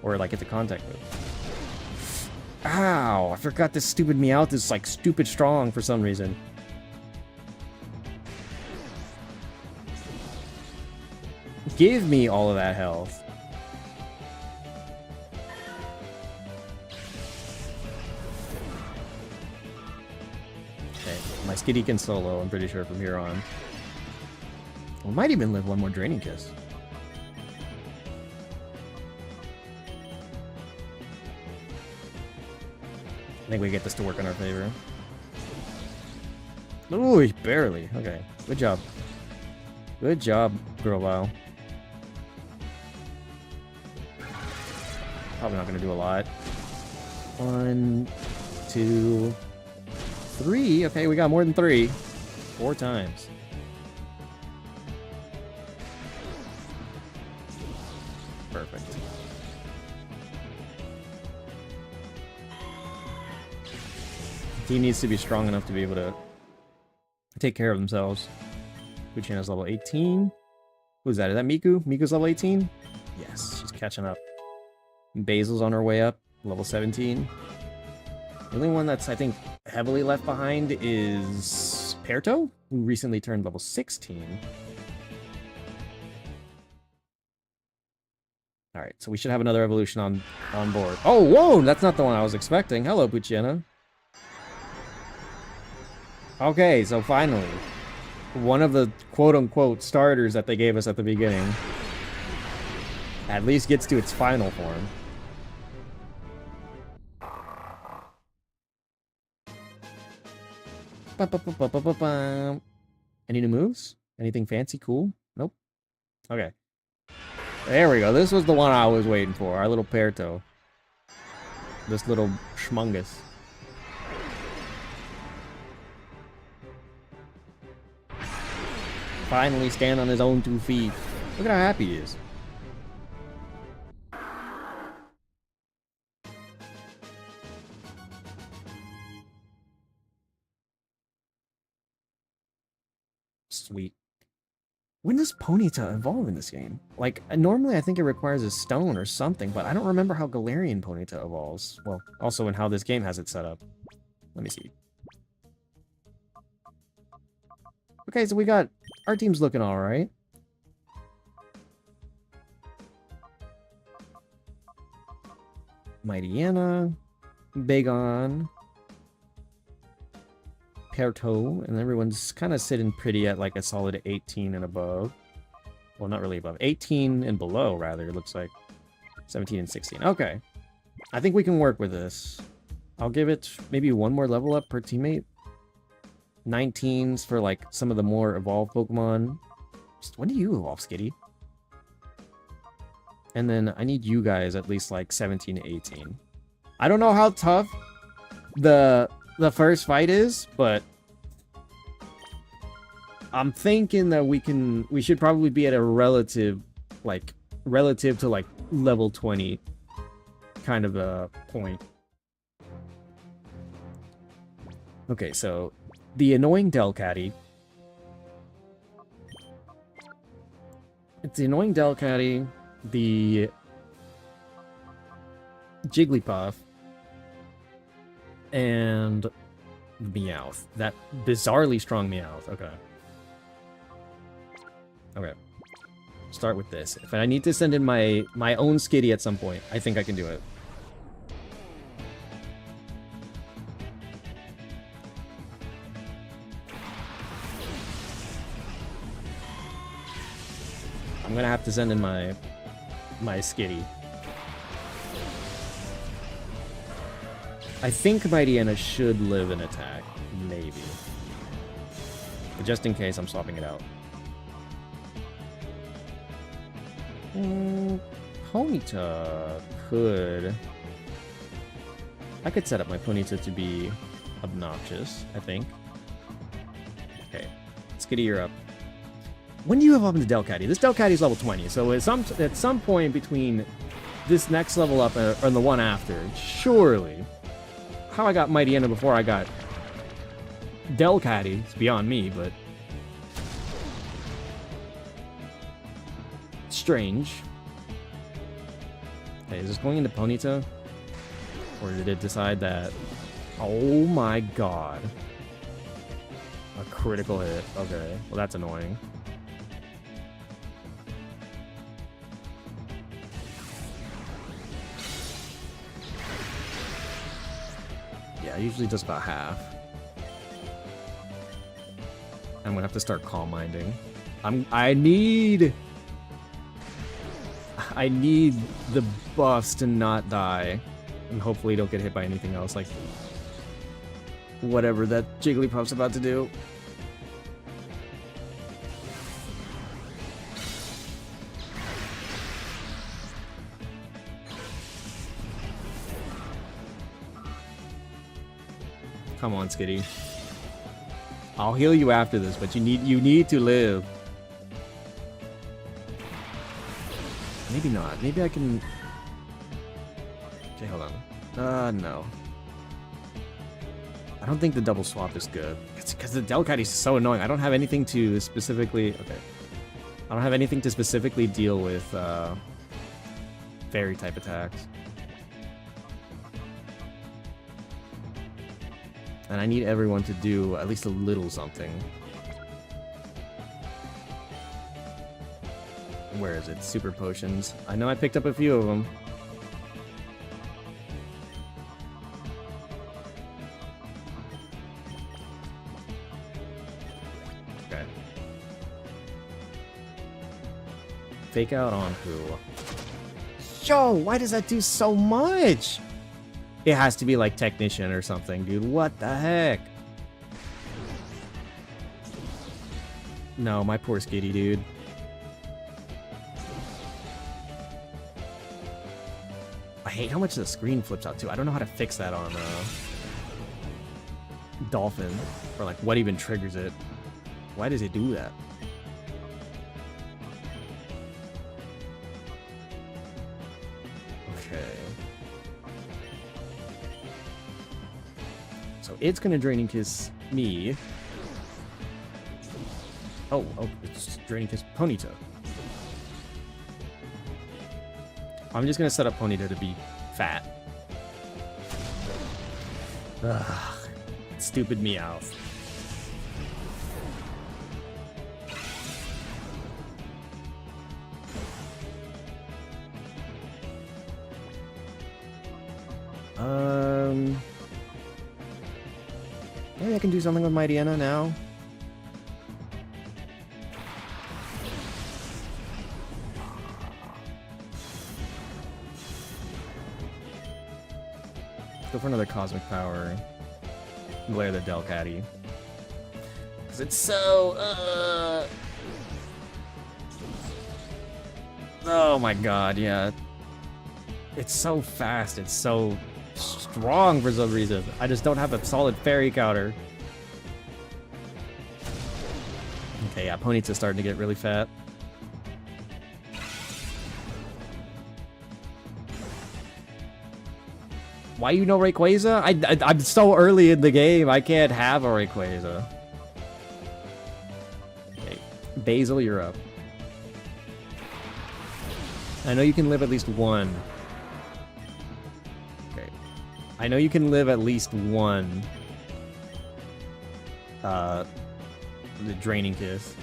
Or, like, it's a contact move. Ow! I forgot this stupid Meowth is, like, stupid strong for some reason. Give me all of that health. Okay, my Skitty can solo, I'm pretty sure, from here on. We might even live one more Draining Kiss. I think we get this to work in our favor. Ooh, barely. Okay, good job. Good job, Grovyle. Probably not going to do a lot. 1, 2, 3. Okay, we got more than 3. 4 times. Perfect. Team needs to be strong enough to be able to take care of themselves. Poochyana's level 18. Who's that? Is that Miku? Miku's level 18? Yes, she's catching up. Basil's on her way up, level 17. The only one that's, I think, heavily left behind is Perto, who recently turned level 16. Alright, so we should have another evolution on board. Oh, whoa! That's not the one I was expecting. Hello, Poochyana. Okay, so finally, one of the quote-unquote starters that they gave us at the beginning at least gets to its final form. Any new moves? Anything fancy? Cool? Nope. Okay. There we go. This was the one I was waiting for. Our little Perto. This little schmungus. Finally stand on his own 2 feet. Look at how happy he is. Sweet. When does Ponyta evolve in this game? Like, normally I think it requires a stone or something, but I don't remember how Galarian Ponyta evolves. Well, also in how this game has it set up. Let me see. Okay, so we got... Our team's looking alright. Mightyena, Bagon, Perto, and everyone's kind of sitting pretty at like a solid 18 and above. Well, not really above. 18 and below, rather, it looks like. 17 and 16. Okay. I think we can work with this. I'll give it maybe one more level up per teammate. 19s for like some of the more evolved Pokemon. When do you evolve, Skitty? And then I need you guys at least like 17 to 18. I don't know how tough the first fight is, but I'm thinking that we should probably be at a relative to like level 20 kind of a point. Okay, so the annoying Delcatty. It's the annoying Delcatty, the Jigglypuff, and Meowth. That bizarrely strong Meowth. Okay. Okay. Start with this. If I need to send in my own Skitty at some point, I think I can do it. I'm gonna have to send in my Skitty. I think Mightyena should live an attack. Maybe. But just in case, I'm swapping it out. Ponyta could... I could set up my Ponyta to be obnoxious, I think. Okay. Skitty, you're up. When do you evolve into Delcatty? This Delcatty's level 20, so at some point between this next level up and the one after, surely... How I got Mightyena before I got Delcatty is beyond me, but... Strange. Okay, is this going into Ponyta? Or did it decide that... Oh my god. A critical hit. Okay, well that's annoying. Yeah, usually just about half. I'm gonna have to start calm minding. I need the buffs to not die. And hopefully don't get hit by anything else, like whatever that Jigglypuff's about to do. Come on, Skitty. I'll heal you after this, but you need to live. Maybe not. Maybe I can... Okay, hold on. No. I don't think the double swap is good. It's because the Delcatty is so annoying. I don't have anything to specifically... Okay. I don't have anything to specifically deal with, fairy-type attacks. And I need everyone to do at least a little something. Where is it? Super potions. I know I picked up a few of them. Okay. Fake out on who? Yo, why does that do so much? It has to be like Technician or something, dude. What the heck? No, my poor Skitty, dude. I hate how much the screen flips out, too. I don't know how to fix that on Dolphin. Or, like, what even triggers it. Why does it do that? Okay. So it's gonna Draining Kiss me. Oh, it's Draining Kiss Ponyta. I'm just gonna set up Ponyta to be fat. Ugh, stupid Meowth. Maybe I can do something with Mightyena now. Go for another Cosmic Power. Glare the Delcatty. Because it's so... Oh my god, yeah. It's so fast, it's so strong for some reason. I just don't have a solid fairy counter. Okay, yeah, Ponyta's starting to get really fat. Why you know Rayquaza? I'm so early in the game, I can't have a Rayquaza. Okay, Basil, you're up. I know you can live at least one. Okay. I know you can live at least one. The Draining Kiss.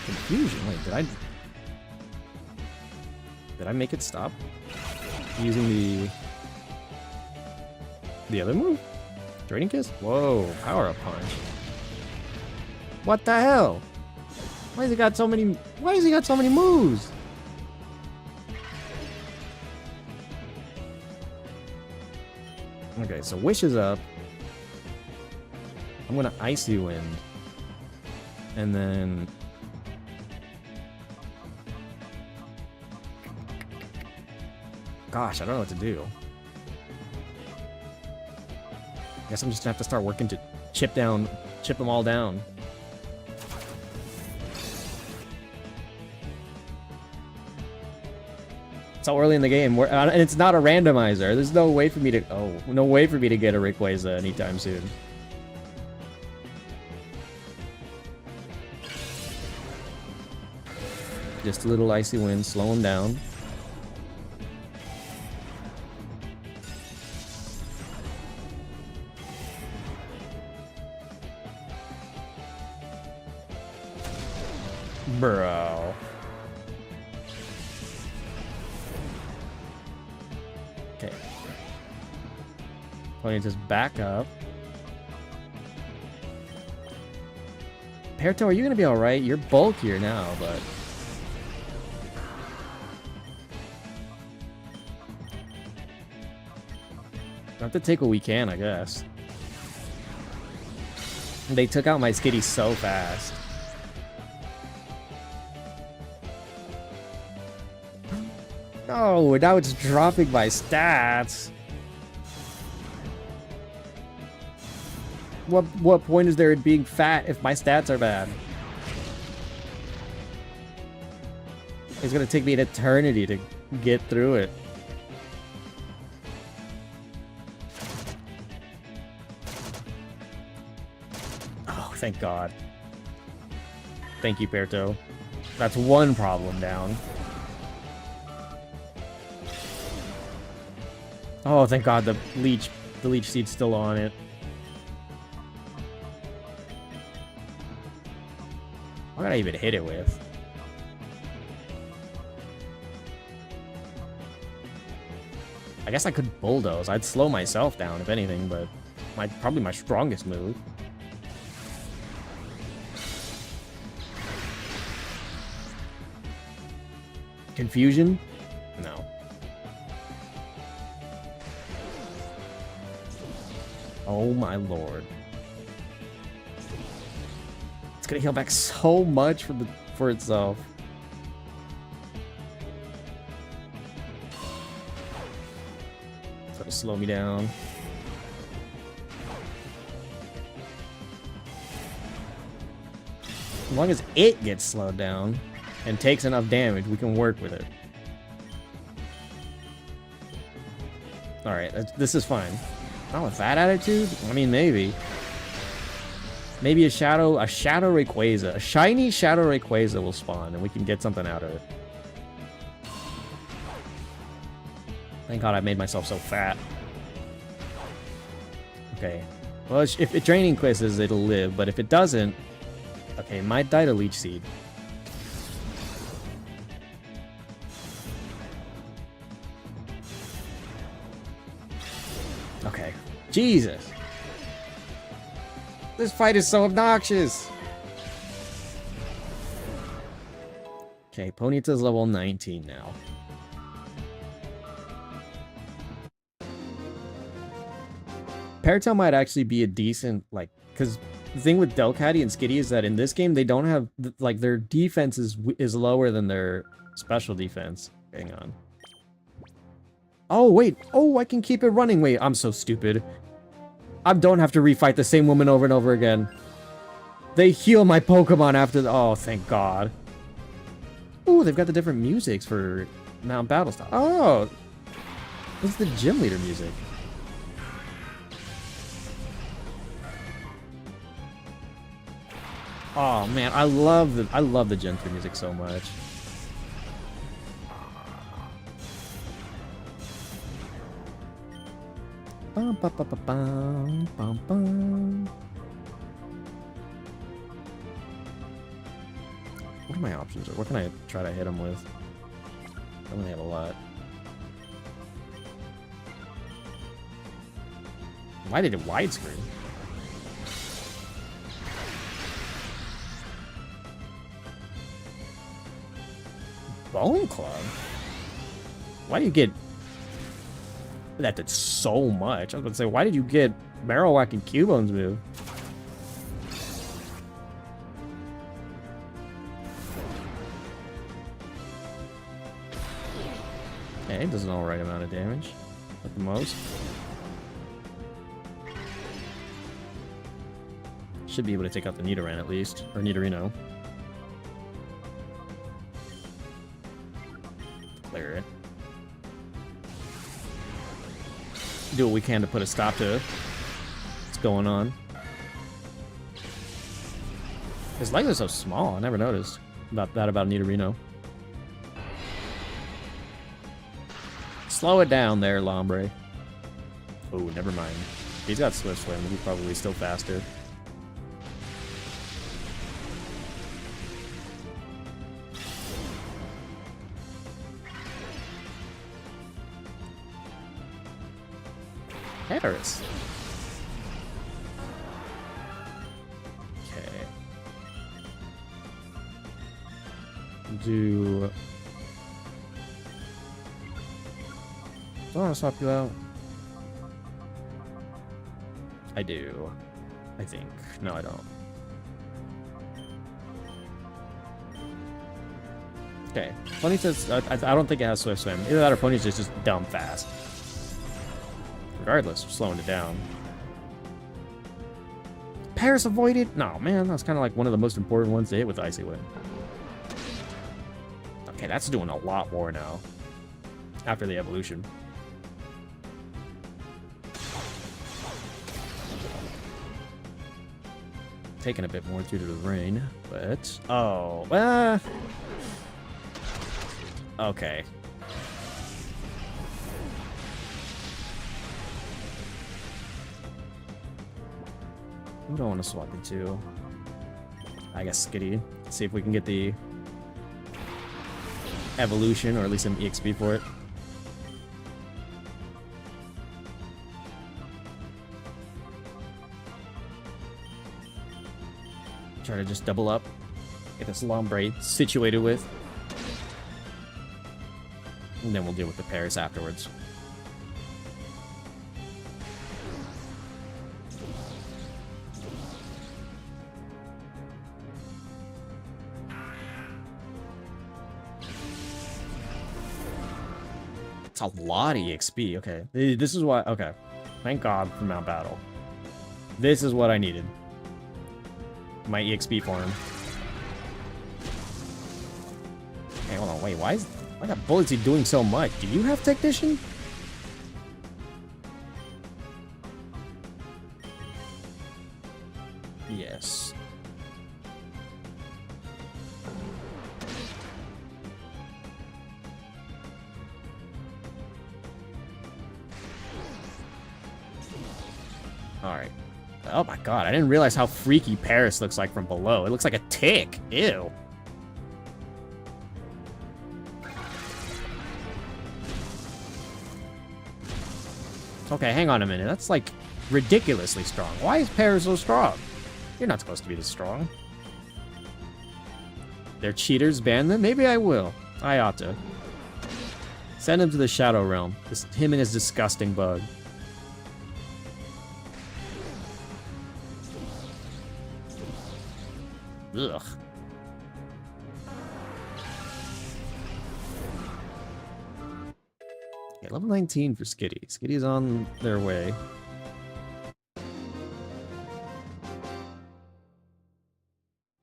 Confusion. Wait, did I make it stop? Using the other move? Draining Kiss? Whoa, Power Up Punch. What the hell? Why has he got so many moves? Okay, so Wish is up. I'm gonna Icy Wind. And then... Gosh, I don't know what to do. Guess I'm just gonna have to start working to chip them all down. It's so early in the game, and it's not a randomizer. There's no way for me to, no way for me to get a Rayquaza anytime soon. Just a little Icy Wind, slow him down. Bro. Okay. Let me just back up. Perto, are you gonna be alright? You're bulkier now, but... We have to take what we can, I guess. They took out my Skitty so fast. No, now it's dropping my stats. What point is there in being fat if my stats are bad? It's gonna take me an eternity to get through it. Oh, thank God. Thank you, Perto. That's one problem down. Oh, thank God, the leech seed's still on it. What did I even hit it with? I guess I could bulldoze. I'd slow myself down if anything, but probably my strongest move. Confusion? No. Oh my lord. It's gonna heal back so much for itself. It's gonna slow me down. As long as it gets slowed down and takes enough damage, we can work with it. Alright, this is fine. Not with that attitude? I mean, maybe. Maybe a Shadow Rayquaza. A shiny Shadow Rayquaza will spawn, and we can get something out of it. Thank God I made myself so fat. Okay. Well, if it Draining quizzes, it'll live, but if it doesn't... Okay, might die to Leech Seed. Okay. Jesus! This fight is so obnoxious! Okay, Ponyta's level 19 now. Paratel might actually be a decent, like, because the thing with Delcatty and Skitty is that in this game, they don't have, like, their defense is lower than their special defense. Hang on. Oh, wait. Oh, I can keep it running. Wait, I'm so stupid. I don't have to refight the same woman over and over again. They heal my Pokemon after the... Oh, thank God. Ooh, they've got the different musics for Mount Battlestop. Oh! This is the gym leader music. Oh, man, I love the Gen 3 music so much. Bum, bum, bum, bum, bum, bum. What are my options? What can I try to hit him with? I only have a lot. Why did it widescreen? Bone Club? Why do you get... That did so much. I was going to say, why did you get Marowak and Cubone's move? Okay, does an alright amount of damage. At the most. Should be able to take out the Nidoran at least. Or Nidorino. Clear it. Do what we can to put a stop to what's going on. His legs are so small, I never noticed about Nidorino. Slow it down there, Lombre. Oh, never mind. He's got Swift Swim, he's probably still faster. Paris. Okay. Do I want to swap you out? I do. I think. No, I don't. Okay. Ponyta's... I don't think it has Swift Swim. Either that or Ponyta's just dumb fast. Regardless, we're slowing it down. Paris avoided? No, man. That's kind of like one of the most important ones to hit with Icy Wind. Okay, that's doing a lot more now. After the evolution. Taking a bit more due to the rain, but... Oh, okay. We don't want to swap the two. I guess Skitty. See if we can get the evolution, or at least some EXP for it. Try to just double up. Get this Lombre situated with. And then we'll deal with the Paris afterwards. It's a lot of EXP. Okay. This is why... Okay. Thank God for Mount Battle. This is what I needed. My EXP farm. Hey, hold on, wait, why that Bulletsy doing so much? Do you have Technician? Yes. Alright. Oh my god, I didn't realize how freaky Paris looks like from below. It looks like a tick. Ew. Okay, hang on a minute. That's like ridiculously strong. Why is Paris so strong? You're not supposed to be this strong. They're cheaters, ban them? Maybe I will. I ought to. Send him to the Shadow Realm. Him and his disgusting bug. Ugh. Okay, level 19 for Skitty. Skitty's on their way. The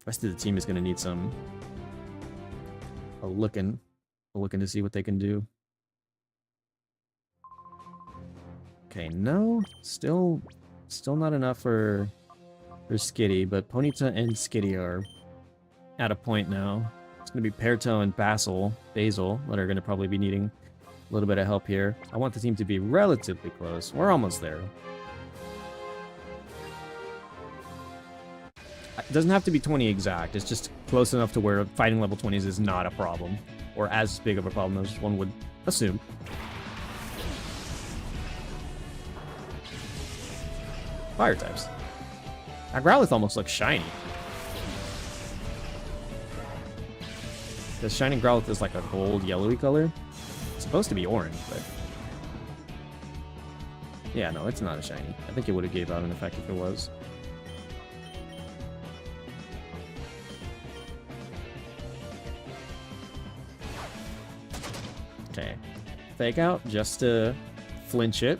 rest of the team is going to need some... a looking to see what they can do. Okay, no. Still not enough for Skitty, but Ponyta and Skitty are at a point now. It's going to be Perto and Basil that are going to probably be needing a little bit of help here. I want the team to be relatively close. We're almost there. It doesn't have to be 20 exact. It's just close enough to where fighting level 20s is not a problem. Or as big of a problem as one would assume. Fire types. That Growlithe almost looks shiny. The shiny Growlithe is like a gold, yellowy color. It's supposed to be orange, but... yeah, no, it's not a shiny. I think it would have gave out an effect if it was. Okay. fake out just to flinch it.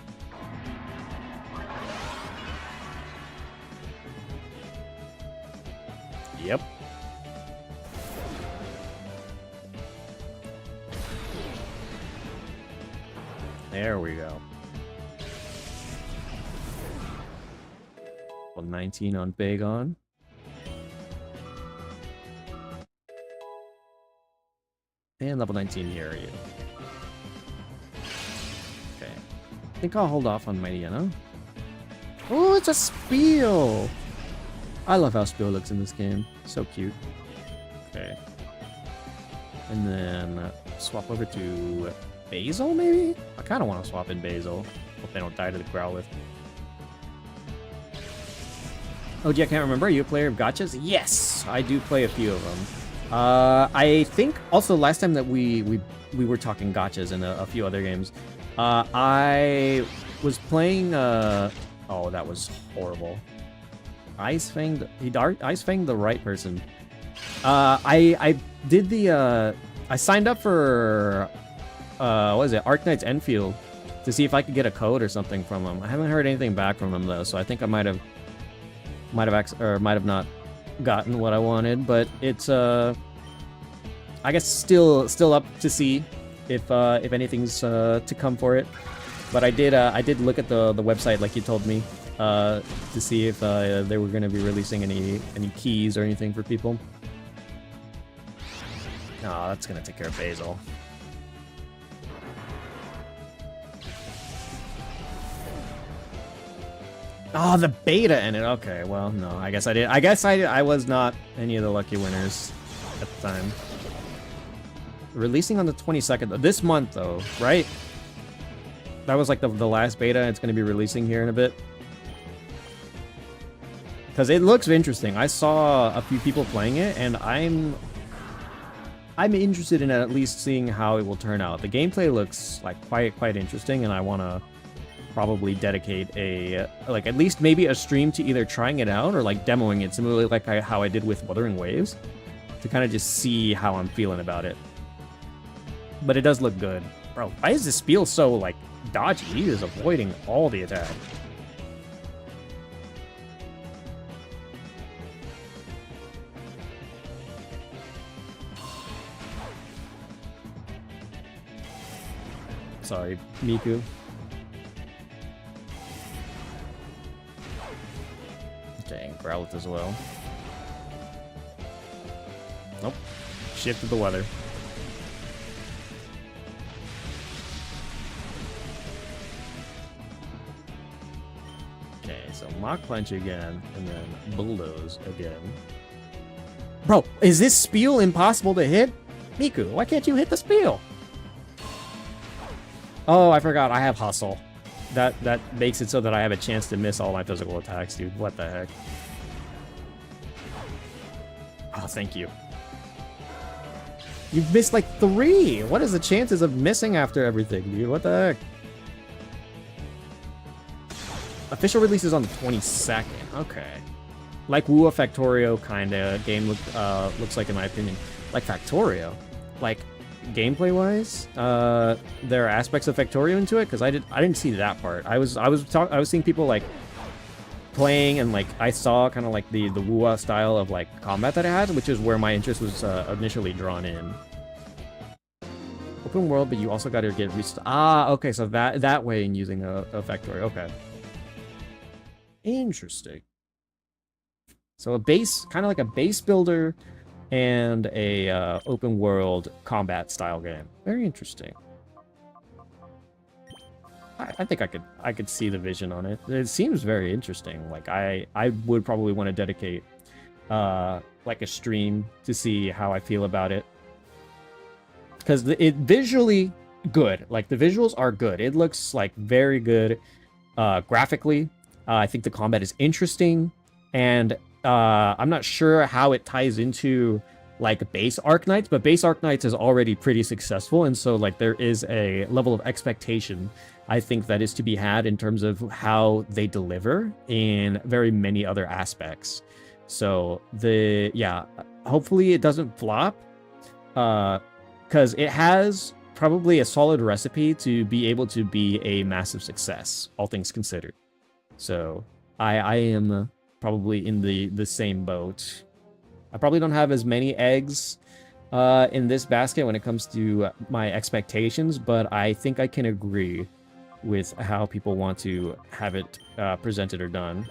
Yep. There we go. Level 19 on Bagon. And level 19 here are you. Okay. I think I'll hold off on Mariana. Oh, it's a Spiel! I love how Spiel looks in this game. So cute. Okay. And then swap over to Basil, maybe? I kind of want to swap in Basil. Hope they don't die to the Growlithe. Oh, gee, I can't remember. Are you a player of gachas? Yes! I do play a few of them. I think also last time that we were talking gachas in a few other games, I was playing, oh, that was horrible. Ice Fanged the right person. I did the, I signed up for, what is it, Arknight's Enfield to see if I could get a code or something from him. I haven't heard anything back from him though, so I think I might have not gotten what I wanted, but it's I guess still up to see if anything's to come for it. But I did look at the website like you told me to see if they were going to be releasing any keys or anything for people. Oh, that's gonna take care of Basil. Oh, the beta in it. Okay, well, no. I guess I was not any of the lucky winners at the time. Releasing on the 22nd of this month, though, right? That was like the last beta. It's going to be releasing here in a bit. Because it looks interesting. I saw a few people playing it, and I'm interested in at least seeing how it will turn out. The gameplay looks like quite interesting, and I want to probably dedicate at least maybe a stream to either trying it out or like demoing it, similarly like how I did with Wuthering Waves, to kind of just see how I'm feeling about it. But it does look good. Bro, why is this Spiel so like dodgy? He is avoiding all the attack. Sorry, Miku. Okay, Growlithe as well. Nope. Shifted the weather. Okay, so Mach Punch again, and then Bulldoze again. Bro, is this Spiel impossible to hit? Miku, why can't you hit the Spiel? Oh, I forgot, I have Hustle. That makes it so that I have a chance to miss all my physical attacks, dude. What the heck? Oh, thank you. You've missed like 3! What is the chances of missing after everything, dude? What the heck? Official release is on the 22nd. Okay. Like Wua Factorio kind of game looks like, in my opinion. Like Factorio. Like, gameplay-wise, there are aspects of Factorio into it, because I didn't see that part. I was seeing people like playing, and like I saw kind of like the Wua style of like combat that it had, which is where my interest was initially drawn in. Open world, but you also got to get okay, so that way in using a Factorio. Okay, interesting. So a base, kind of like a base builder, and a open world combat style game. Very interesting. I think I could see the vision on it. It seems very interesting. Like I would probably want to dedicate like a stream to see how I feel about it, because it visually good. Like the visuals are good. It looks like very good graphically. I think the combat is interesting, and I'm not sure how it ties into like base Arknights, but base Arknights is already pretty successful, and so like there is a level of expectation I think that is to be had in terms of how they deliver in very many other aspects. So hopefully it doesn't flop, because it has probably a solid recipe to be able to be a massive success, all things considered. So I am probably in the same boat. I probably don't have as many eggs in this basket when it comes to my expectations, but I think I can agree with how people want to have it presented or done.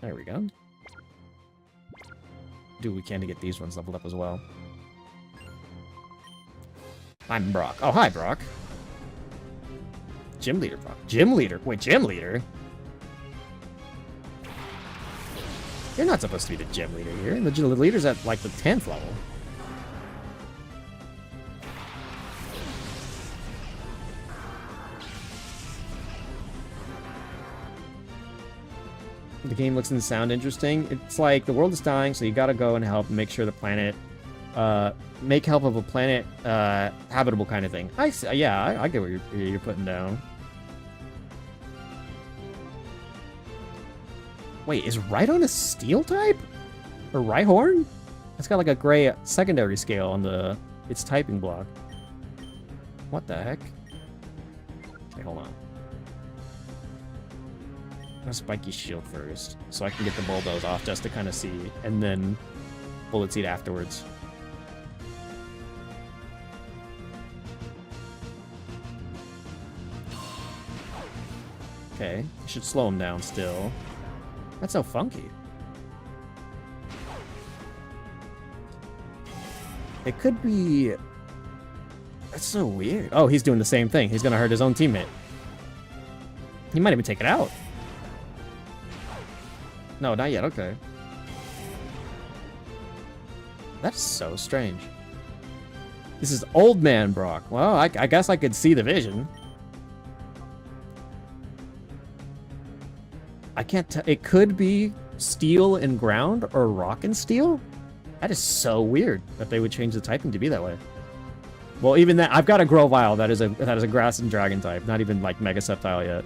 There we go. Dude, we can't get these ones leveled up as well. I'm Brock. Oh, hi, Brock. Gym leader, Brock. Gym leader? Wait, gym leader? You're not supposed to be the gym leader here. The leader's at, like, the 10th level. The game looks and sound interesting. It's like the world is dying, so you gotta go and help make sure the planet, make help of a planet, habitable kind of thing. Yeah, I get what you're putting down. Wait, is Rhydon a steel type? Or Rhyhorn? It's got like a gray secondary scale on its typing block. What the heck? Okay, hold on. I'm gonna Spiky Shield first, so I can get the Bulldoze off just to kind of see, and then Bullet Seed afterwards. Okay, I should slow him down still. That's so funky. It could be... That's so weird. Oh, he's doing the same thing. He's gonna hurt his own teammate. He might even take it out. No, not yet. Okay. That's so strange. This is Old Man Brock. Well, I guess I could see the vision. I can't tell. It could be steel and ground or rock and steel. That is so weird that they would change the typing to be that way. Well, even that, I've got a Grovyle that is a grass and dragon type, not even like Mega Sceptile yet.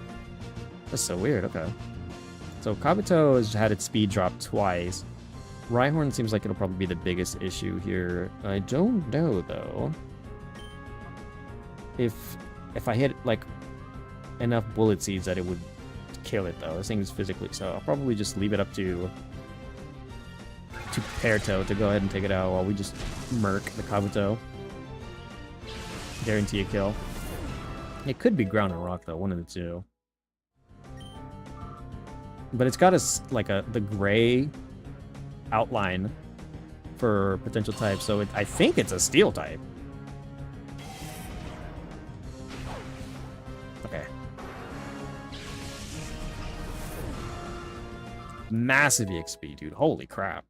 That's so weird. Okay. So Kabuto has had its speed drop twice. Rhyhorn seems like it'll probably be the biggest issue here. I don't know though. If I hit like enough bullet seeds that it would kill it though. This thing is physically, so I'll probably just leave it up to Pearto to go ahead and take it out while we just murk the Kabuto. Guarantee a kill. It could be ground and rock though, one of the two. But it's got the gray outline for potential types, so I think it's a steel type. Okay. Massive EXP, dude. Holy crap.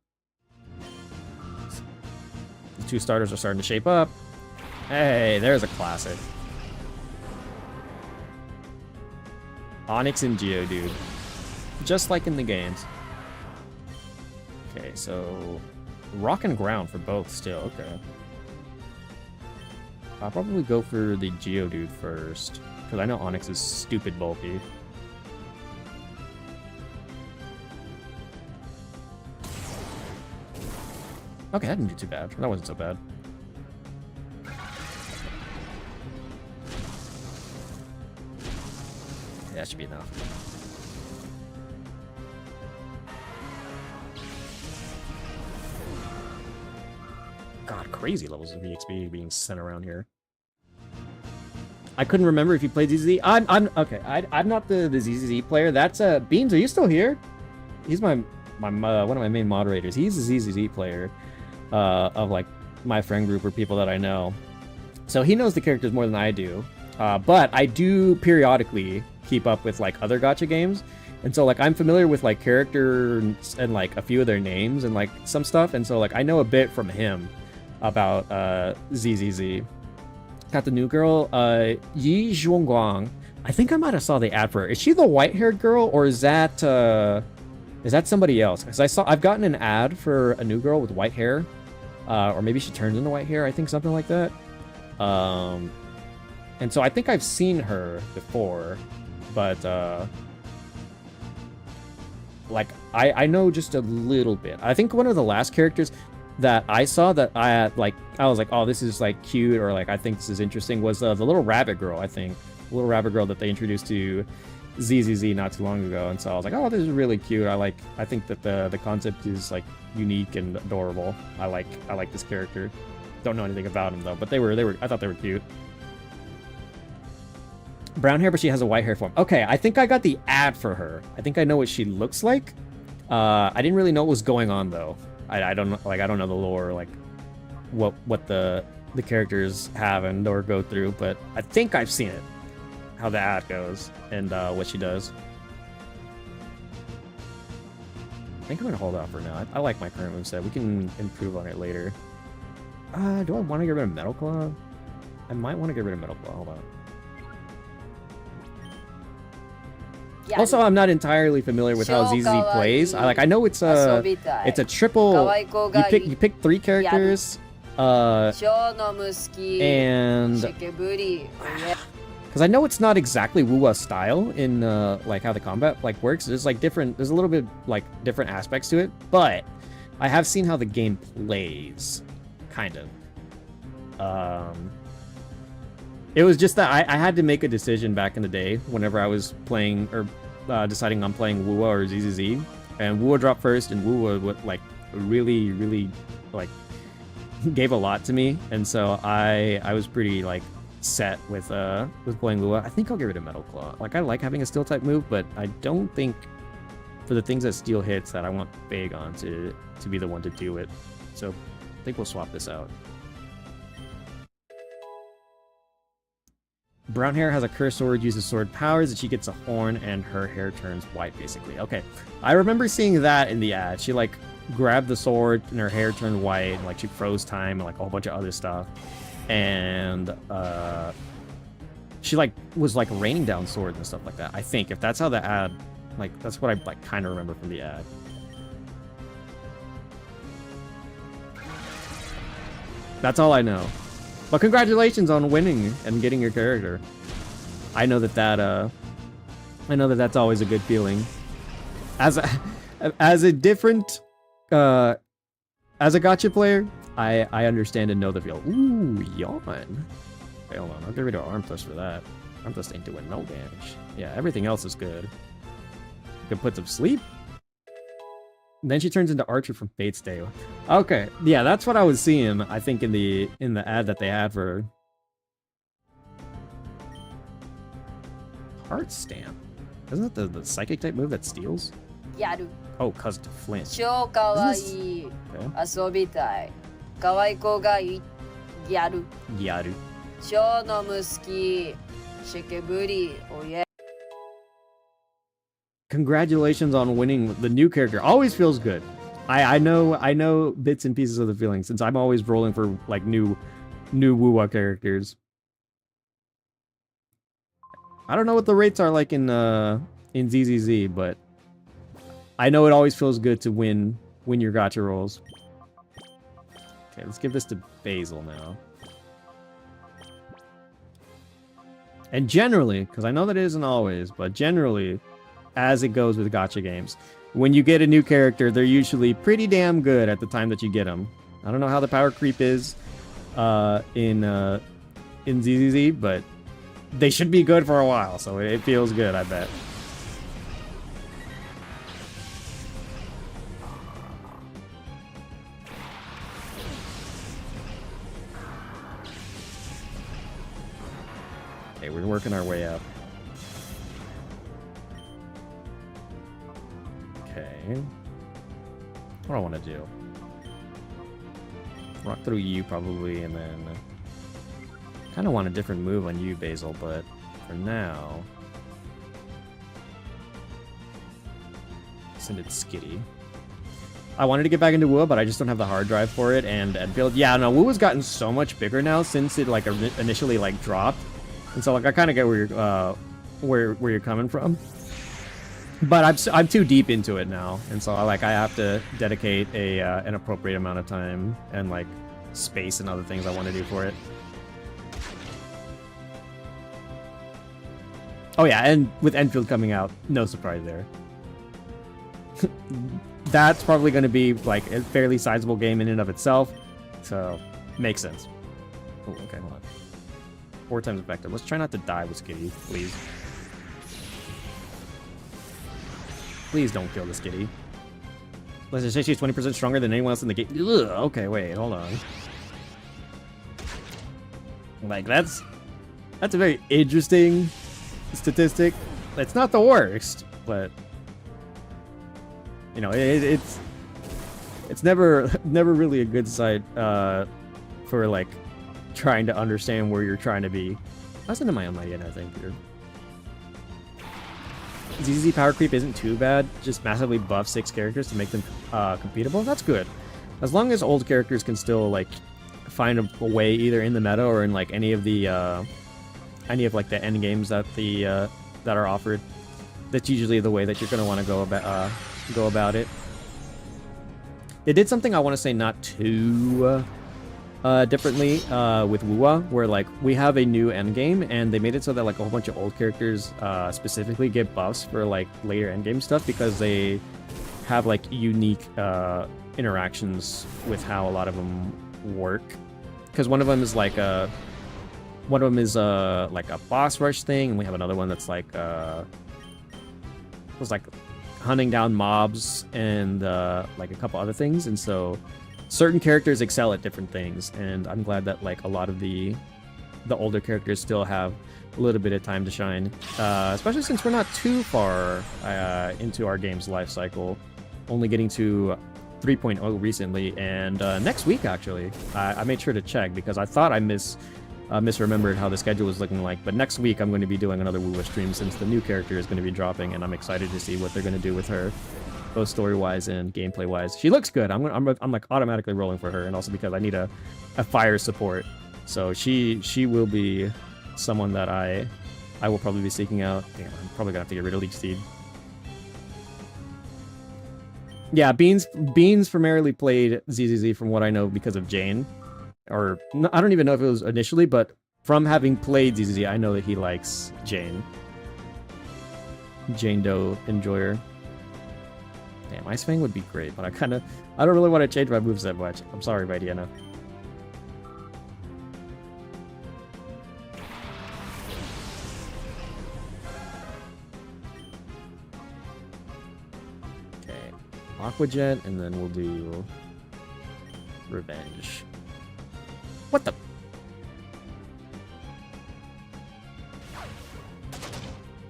The two starters are starting to shape up. Hey, there's a classic. Onyx and Geodude. Just like in the games. Okay, so rock and ground for both still. Okay. I'll probably go for the Geodude first, because I know Onyx is stupid bulky. Okay, that didn't do too bad. That wasn't so bad. Okay, that should be enough. God, crazy levels of EXP being sent around here. I couldn't remember if you played ZZ. I'm okay. I'm not the ZZZ player. That's Beans. Are you still here? He's my one of my main moderators. He's a ZZZ player of like my friend group or people that I know. So he knows the characters more than I do. But I do periodically keep up with like other gacha games. And so like I'm familiar with like characters and like a few of their names and like some stuff. And so like I know a bit from him about ZZZ. Got the new girl, Yi Zhuangguang. I think I might have saw the ad for her. Is she the white-haired girl, or is that somebody else? Because I've gotten an ad for a new girl with white hair, or maybe she turns into white hair. I think something like that. And so I think I've seen her before, but like, I know just a little bit. I think one of the last characters that I saw that I was like, oh, this is like cute, or like I think this is interesting, was the little rabbit girl. I think the little rabbit girl that they introduced to ZZZ not too long ago, and so I was like, oh, this is really cute. I think that the concept is like unique and adorable. I like this character. Don't know anything about him though, but they were I thought they were cute. Brown hair, but she has a white hair form. Okay, I think I got the ad for her. I think I know what she looks like. I didn't really know what was going on though. I don't know, like, I don't know the lore, like what the characters have and or go through, but I think I've seen it, how the ad goes and what she does. I think I'm gonna hold off for now. I like my current moveset. We can improve on it later. Do I want to get rid of Metal Claw? I might want to get rid of Metal Claw. Hold on. Yeah, also, I'm not entirely familiar with how ZZ plays. I know it's a triple. You pick 3 characters. And because I know it's not exactly Wuwa style in like how the combat like works. There's like different. There's a little bit like different aspects to it, but I have seen how the game plays, kind of. It was just that I had to make a decision back in the day whenever I was playing or deciding on playing Wuwa or ZZZ, and Wuwa dropped first, and Wuwa would like really like gave a lot to me, and so I was pretty like set with playing Wuwa. I think I'll get rid of Metal Claw. Like, I like having a steel type move, but I don't think for the things that steel hits that I want Bagon to be the one to do it. So I think we'll swap this out. Brown hair has a cursed sword, uses sword powers, and she gets a horn, and her hair turns white, basically. Okay, I remember seeing that in the ad. She, like, grabbed the sword, and her hair turned white, and, like, she froze time, and, like, a whole bunch of other stuff. And, she, like, was, like, raining down swords and stuff like that, I think. If that's how the ad, like, that's what I, like, kind of remember from the ad. That's all I know. But congratulations on winning and getting your character. I know that that's always a good feeling. As a different as a gacha player, I understand and know the feel. Ooh, yawn. Wait, hold on, I'll get rid of Arm Thrust for that. Arm Thrust ain't doing no damage. Yeah, everything else is good. You can put some sleep. And then she turns into Archer from Fate's Day. Okay, yeah, that's what I was seeing, I think, in the ad that they had for her. Heart Stamp. Isn't that the psychic type move that steals? Yaru. Oh, cause to Flint. Shou kawaii. Asobitai. Kawaii ga yaru. Yaru. Shou no musuki. Shikeburi. Oh yeah. Congratulations on winning the new character. Always feels good. I know bits and pieces of the feeling since I'm always rolling for like new Wuwa characters. I don't know what the rates are like in ZZZ, but I know it always feels good to win your gacha rolls. Okay, let's give this to Basil now. And generally, because I know that it isn't always, but generally, as it goes with gacha games, when you get a new character, they're usually pretty damn good at the time that you get them. I don't know how the power creep is in ZZZ, but they should be good for a while, so it feels good, I bet. Okay, we're working our way up. Okay. What do I want to do? Rock through you probably, and then kind of want a different move on you, Basil, but for now, send it Skitty. I wanted to get back into Wuwa, but I just don't have the hard drive for it, and build. Yeah, no, Wuwa's gotten so much bigger now since it like initially like dropped, and so like I kind of get where you're coming from. But I'm too deep into it now, and so I have to dedicate an appropriate amount of time and like space and other things I want to do for it. Oh yeah, and with Enfield coming out, no surprise there. that's probably going to be like a fairly sizable game in and of itself. So, makes sense. Oh, okay, hold on. 4 times effective. Let's try not to die with Skitty, please. Please don't kill the Skitty. Let's just say she's 20% stronger than anyone else in the game. Ugh, okay, wait, hold on. Like, that's a very interesting statistic. It's not the worst, but you know, it's never really a good sight for like trying to understand where you're trying to be. That's into my own idea, I think. Here. ZZ power creep isn't too bad. Just massively buff 6 characters to make them competable. That's good. As long as old characters can still like find a way either in the meta or in like any of like the end games that that are offered. That's usually the way that you're gonna want to go about it. They did something I want to say not too differently with WUA, where like we have a new end game and they made it so that like a whole bunch of old characters specifically get buffs for like later end game stuff because they have like unique interactions with how a lot of them work. Because one of them is like a boss rush thing, and we have another one that's like was like hunting down mobs and like a couple other things. And so certain characters excel at different things, and I'm glad that like a lot of the older characters still have a little bit of time to shine, especially since we're not too far into our game's life cycle, only getting to 3.0 recently, and next week actually. I made sure to check because I thought I misremembered how the schedule was looking like, but next week I'm going to be doing another WUA stream since the new character is going to be dropping, and I'm excited to see what they're going to do with her, both story-wise and gameplay-wise. She looks good. I'm like automatically rolling for her, and also because I need a fire support, so she will be someone that I will probably be seeking out. Damn, I'm probably gonna have to get rid of Leech Seed. Yeah, Beans primarily played ZZZ from what I know because of Jane. Or, I don't even know if it was initially, but from having played ZZZ, I know that he likes Jane. Jane Doe enjoyer. Damn, Ice Fang would be great, but I don't really want to change my moveset much. I'm sorry, Vidiana. Aqua Jet, and then we'll do Revenge. What the?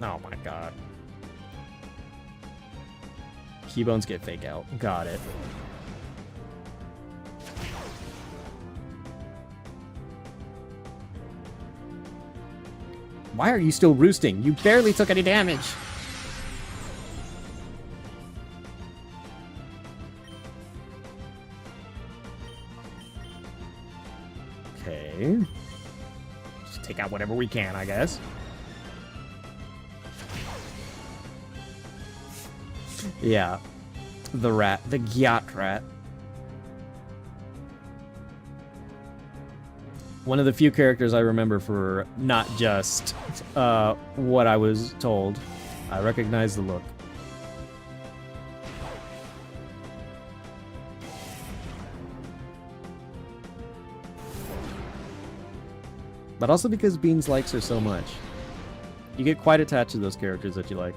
Oh my god. Keybones get fake out. Got it. Why are you still roosting? You barely took any damage. Just take out whatever we can, I guess. Yeah. The rat. The Gyat rat. One of the few characters I remember for not just what I was told. I recognize the look. But also because Beans likes her so much. You get quite attached to those characters that you like.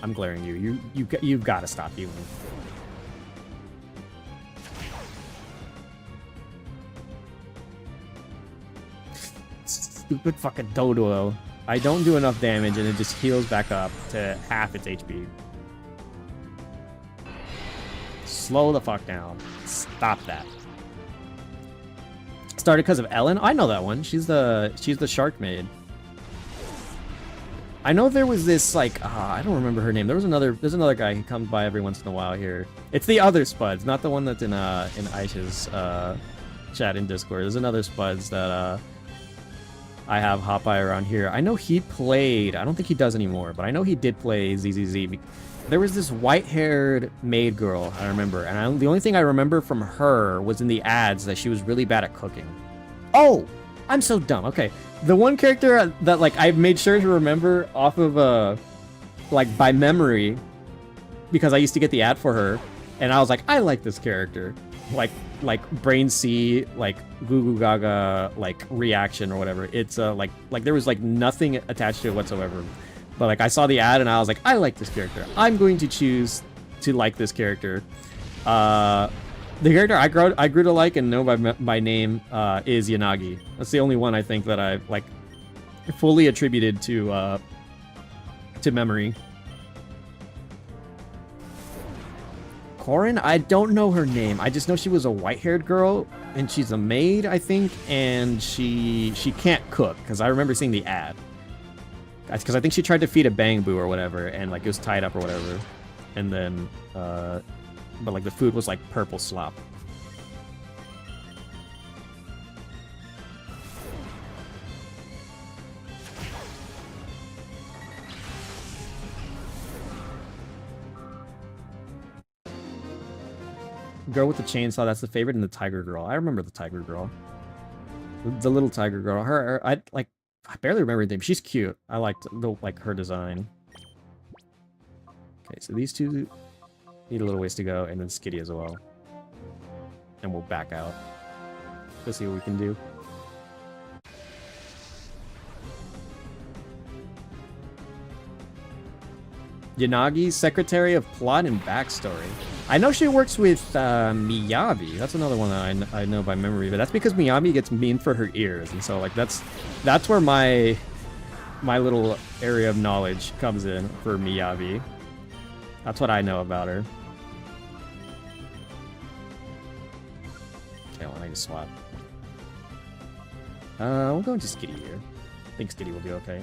I'm glaring you. You've got to stop healing. Stupid fucking Dodo. I don't do enough damage and it just heals back up to half its HP. Slow the fuck down. Stop that. Started because of Ellen? I know that one. She's the shark maid. I know there was this like I don't remember her name. There's another guy who comes by every once in a while here. It's the other Spuds, not the one that's in Aisha's chat in Discord. There's another Spuds that I have hop by around here. I know he played, I don't think he does anymore, but I know he did play ZZZ. There was this white-haired maid girl, I remember, and the only thing I remember from her was in the ads that she was really bad at cooking. Oh! I'm so dumb. Okay, the one character that like I made sure to remember off of like by memory, because I used to get the ad for her, and I was like, I like this character, like Brain C, like Goo Goo Gaga, like reaction or whatever. It's like there was like nothing attached to it whatsoever, but like I saw the ad and I was like, I like this character. I'm going to choose to like this character. The character I grew to like and know by name is Yanagi. That's the only one I think that I've like fully attributed to memory. Corin, I don't know her name. I just know she was a white-haired girl, and she's a maid, I think, and she can't cook because I remember seeing the ad. Because I think she tried to feed a bang boo or whatever, and like it was tied up or whatever, and then but like the food was like purple slop. Girl with the chainsaw, that's the favorite, and the tiger girl. I remember the tiger girl. The little tiger girl. I barely remember her name. She's cute. I liked her design. Okay, so these two need a little ways to go, and then Skitty as well. And we'll back out. Let's see what we can do. Yanagi's Secretary of Plot and Backstory. I know she works with Miyabi. That's another one that I know by memory, but that's because Miyabi gets mean for her ears, and so like that's where my little area of knowledge comes in for Miyabi. That's what I know about her. Okay, well, I need to swap. We'll go into Skitty here. I think Skitty will do okay.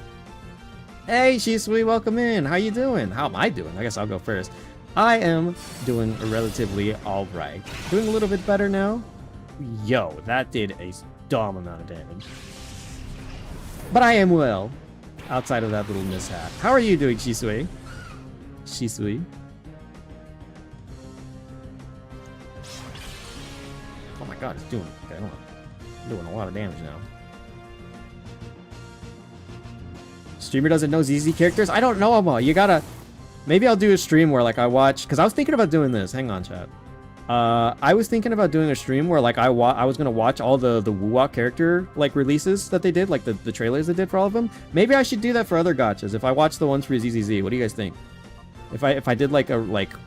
Hey, Shisui, welcome in. How you doing? How am I doing? I guess I'll go first. I am doing relatively alright. Doing a little bit better now. Yo, that did a dumb amount of damage. But I am well, outside of that little mishap. How are you doing, Shisui? Shisui? Oh my god, it's doing... Okay, hold on. Doing a lot of damage now. Streamer doesn't know ZZ characters? I don't know them all. You gotta... Maybe I'll do a stream where, like, I watch... Because I was thinking about doing this. Hang on, chat. I was thinking about doing a stream where, like, I was gonna watch all the Woo-Wah character, like, releases that they did. Like, the trailers they did for all of them. Maybe I should do that for other gachas. If I watch the ones for ZZZ. What do you guys think? If I did, like,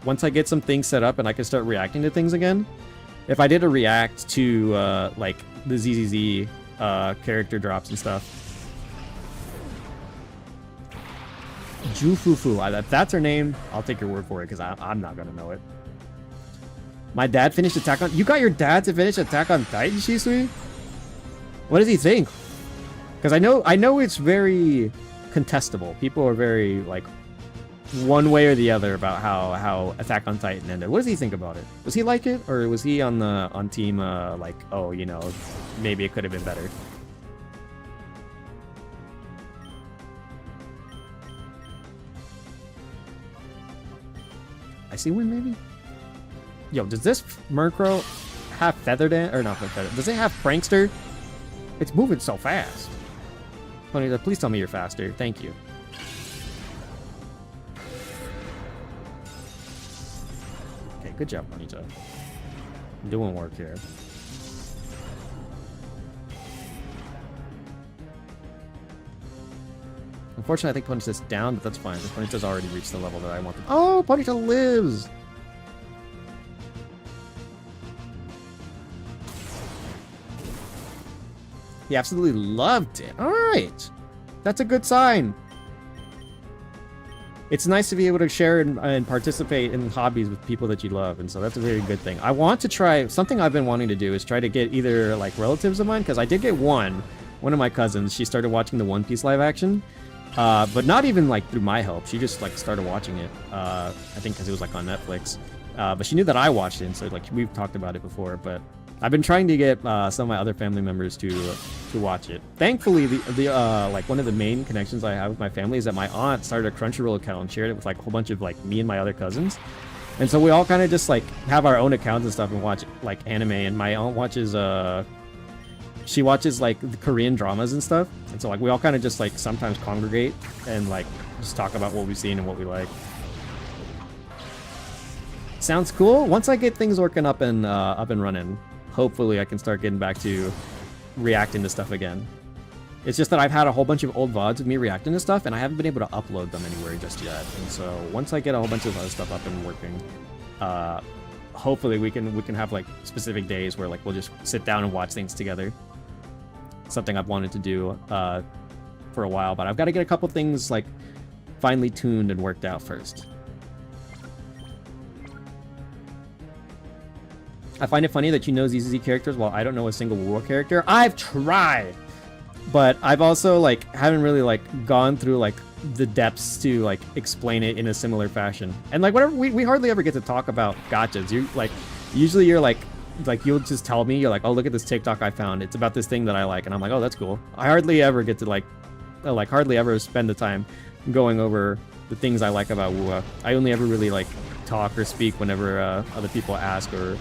once I get some things set up and I can start reacting to things again. If I did a react to, like, the ZZZ character drops and stuff. Jufufu, if that's her name, I'll take your word for it, because I'm not gonna know it. My dad finished Attack on... You got your dad to finish Attack on Titan, Shisui? What does he think? Because I know it's very contestable. People are very, like, one way or the other about how Attack on Titan ended. What does he think about it? Was he like it? Or was he on team, like, oh, you know, maybe it could have been better? I see one, maybe? Yo, does this Murkrow have Feather Dance? Or not Feather. Does it have Prankster? It's moving so fast. Ponyta, please tell me you're faster. Thank you. Okay, good job, Ponyta. I'm doing work here. Unfortunately, I think Ponyta's down, but that's fine. Ponyta's already reached the level that I want. Oh, Ponyta lives! He absolutely loved it. Alright! That's a good sign. It's nice to be able to share and participate in hobbies with people that you love, and so that's a very good thing. I want to try... Something I've been wanting to do is try to get either, like, relatives of mine, because I did get one of my cousins. She started watching the One Piece live action. But not even, like, through my help. She just, like, started watching it. I think because it was, like, on Netflix. But she knew that I watched it, and so, like, we've talked about it before. But I've been trying to get some of my other family members to watch it. Thankfully, like, one of the main connections I have with my family is that my aunt started a Crunchyroll account and shared it with, like, a whole bunch of, like, me and my other cousins. And so we all kind of just, like, have our own accounts and stuff and watch, like, anime. And my aunt watches, she watches like the Korean dramas and stuff, and so like we all kind of just like sometimes congregate and like just talk about what we've seen and what we like. Sounds cool. Once I get things working up and running, hopefully I can start getting back to reacting to stuff again. It's just that I've had a whole bunch of old VODs of me reacting to stuff, and I haven't been able to upload them anywhere just yet. And so once I get a whole bunch of other stuff up and working, hopefully we can have like specific days where like we'll just sit down and watch things together. Something I've wanted to do for a while, but I've got to get a couple things like finely tuned and worked out first. I find it funny that you know ZZ characters while I don't know a single Wuwa character. I've tried, but I've also like haven't really like gone through like the depths to like explain it in a similar fashion. And like whatever, we hardly ever get to talk about gotchas. You like usually you're like you'll just tell me, you're like, oh, look at this TikTok I found. It's about this thing that I like, and I'm like, oh, that's cool. I hardly ever get to like hardly ever spend the time going over the things I like about Wuwa. I only ever really like talk or speak whenever other people ask, or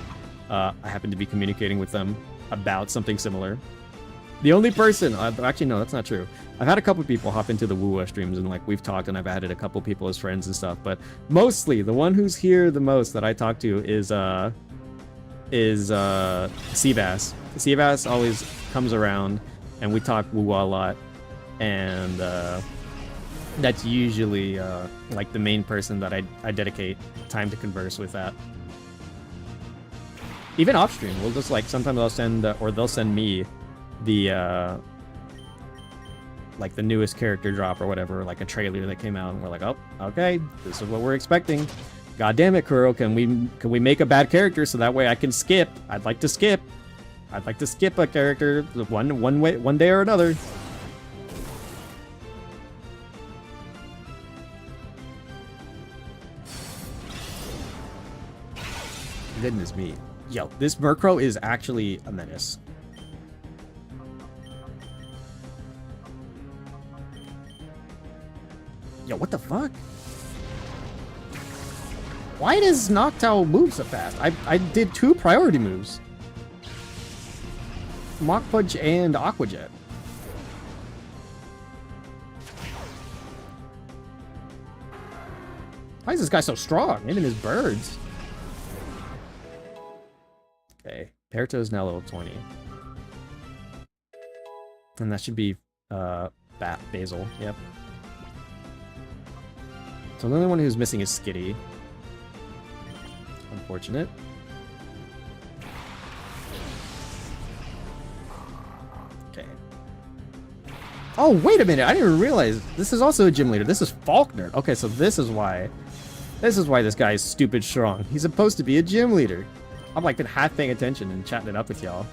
I happen to be communicating with them about something similar. The only person, actually no, that's not true. I've had a couple people hop into the Wuwa streams and like we've talked, and I've added a couple people as friends and stuff. But mostly the one who's here the most that I talk to is Seabass. Seabass always comes around, and we talk Wuwa a lot, and that's usually like the main person that I dedicate time to converse with. That even off stream, we'll just like sometimes I'll send or they'll send me the like the newest character drop or whatever, like a trailer that came out, and we're like, oh, okay, this is what we're expecting. God damn it, Kuro, can we make a bad character so that way I can skip? I'd like to skip a character one day or another. Goodness me. Yo, this Murkrow is actually a menace. Yo, what the fuck? Why does Noctowl move so fast? I did 2 priority moves. Mach Punch and Aqua Jet. Why is this guy so strong? Even his birds. Okay, Perto's now level 20. And that should be Basil, yep. So the only one who's missing is Skitty. Unfortunate. Okay. Oh, wait a minute. I didn't even realize this is also a gym leader. This is Faulkner. Okay, so this is why this guy is stupid strong. He's supposed to be a gym leader. I'm like been half paying attention and chatting it up with y'all.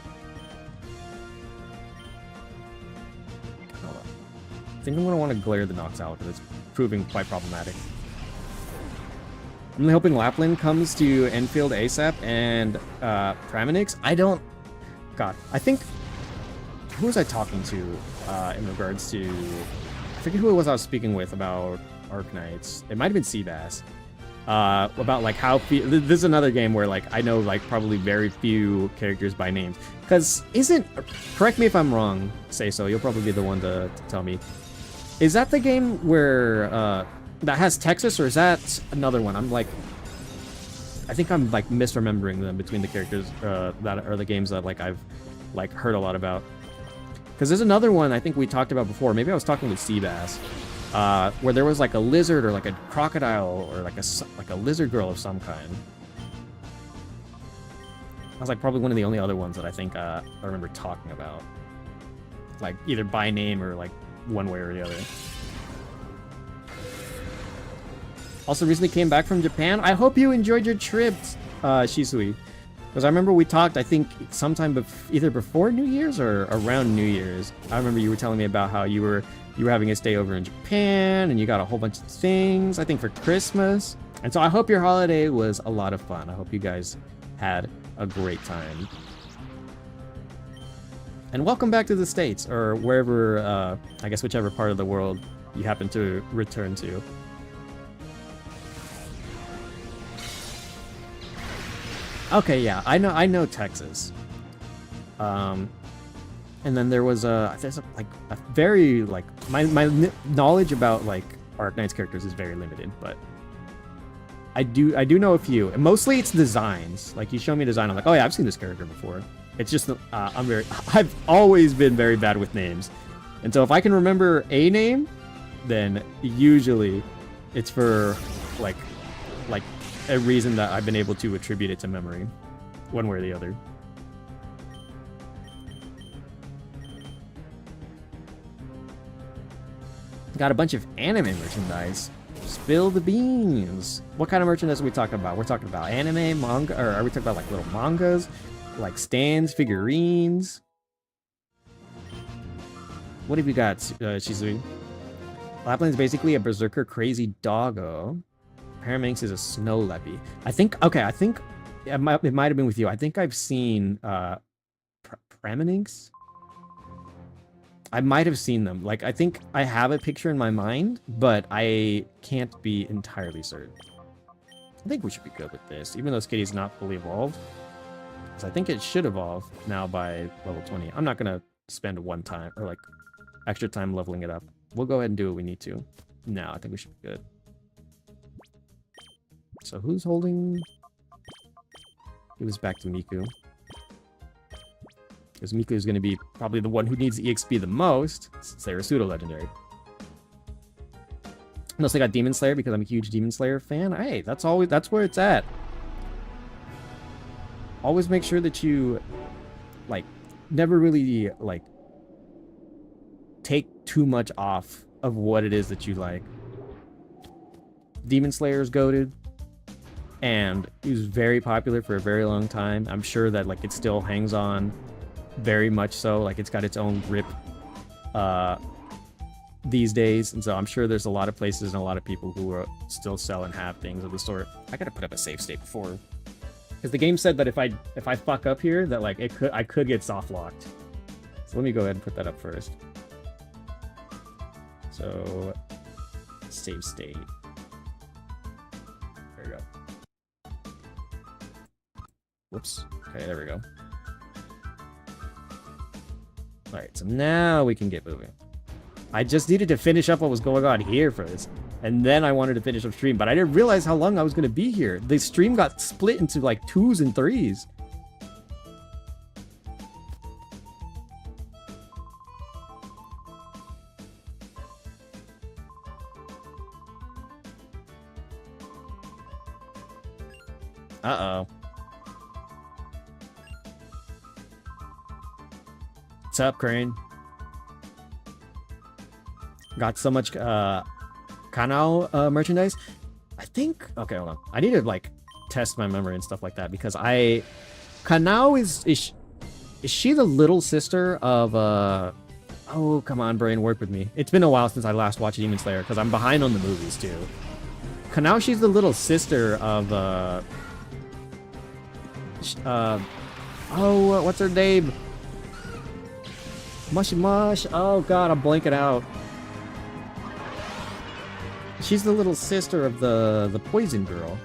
I think I'm gonna want to glare the Nox out because it's proving quite problematic. I'm really hoping Lapland comes to Enfield ASAP and Praminix. I think, who was I talking to in regards to, I forget who it was I was speaking with about Arknights. It might have been Seabass. About like how, this is another game where like I know like probably very few characters by names. Because correct me if I'm wrong, say so, you'll probably be the one to tell me. Is that the game where, that has Texas, or is that another one? I think I'm like misremembering them between the characters that are the games that like I've like heard a lot about. Because there's another one I think we talked about before. Maybe I was talking with Seabass, where there was like a lizard or like a crocodile or like a lizard girl of some kind. That was like probably one of the only other ones that I think I remember talking about, like either by name or like one way or the other. Also recently came back from Japan. I hope you enjoyed your trip, Shisui. Because I remember we talked, I think, sometime either before New Year's or around New Year's. I remember you were telling me about how you were having a stay over in Japan, and you got a whole bunch of things, I think, for Christmas. And so I hope your holiday was a lot of fun. I hope you guys had a great time. And welcome back to the States, or wherever, I guess whichever part of the world you happen to return to. Okay, yeah, I know Texas. And then there's like a very like my knowledge about like Arknight's characters is very limited, but I do know a few. And mostly it's designs. Like you show me a design, I'm like, oh yeah, I've seen this character before. It's just I've always been very bad with names, and so if I can remember a name, then usually it's for like a reason that I've been able to attribute it to memory, one way or the other. Got a bunch of anime merchandise. Spill the beans. What kind of merchandise are we talking about? We're talking about anime, manga, or are we talking about like little mangas, like stands, figurines? What have you got, Shizui? Lapland's basically a berserker crazy doggo. Paraminx is a snow leopy. I think it might have been with you. I think I've seen Paraminx. I might have seen them. Like, I think I have a picture in my mind, but I can't be entirely certain. I think we should be good with this, even though Skitty's not fully evolved. Because I think it should evolve now by level 20. I'm not going to spend one time, or like, extra time leveling it up. We'll go ahead and do what we need to. No, I think we should be good. So who's holding... It was back to Miku. Because Miku is going to be probably the one who needs EXP the most, since they're a pseudo-legendary. Unless I got Demon Slayer, because I'm a huge Demon Slayer fan. Hey, that's where it's at. Always make sure that you, like, never really, like, take too much off of what it is that you like. Demon Slayer is goated, and he was very popular for a very long time. I'm sure that, like, it still hangs on very much so. Like, it's got its own grip these days, and so I'm sure there's a lot of places and a lot of people who are still sell and have things of the sort. I gotta put up a save state before, because the game said that if I fuck up here, that like I could get soft locked. So let me go ahead and put that up first. So save state. There we go. Whoops. Okay, there we go. Alright, so now we can get moving. I just needed to finish up what was going on here first, and then I wanted to finish up stream, but I didn't realize how long I was going to be here. The stream got split into like 2s and 3s. Uh-oh. What's up, Crane? Got so much Kanao merchandise. I think... Okay, hold on. I need to, like, test my memory and stuff like that, because Kanao is she the little sister of... Oh, come on, brain, work with me. It's been a while since I last watched Demon Slayer, because I'm behind on the movies, too. Kanao, she's the little sister of... Oh, what's her name? Mushy Mush. Oh god, I'm blanking out. She's the little sister of the poison girl.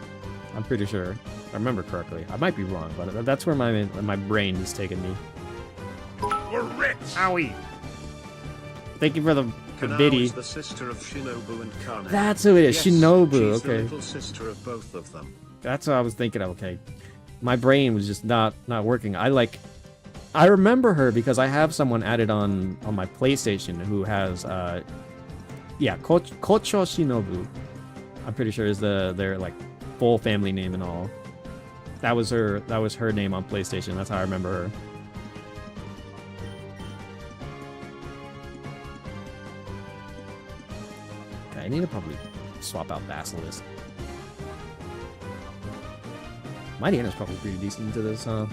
I'm pretty sure. If I remember correctly. I might be wrong, but that's where my brain is taking me. We're rich. Owie. Thank you for the biddy. Is the sister of Shinobu and Kane. That's who it is. Yes, Shinobu. She's Okay. the little sister of both of them. That's what I was thinking of. Okay. My brain was just not working. I remember her because I have someone added on my PlayStation who has yeah, Kocho Shinobu. I'm pretty sure is their like full family name and all. That was her name on PlayStation. That's how I remember her. Okay, I need to probably swap out Basilisk. Mighty Anna's probably pretty decent into this, huh?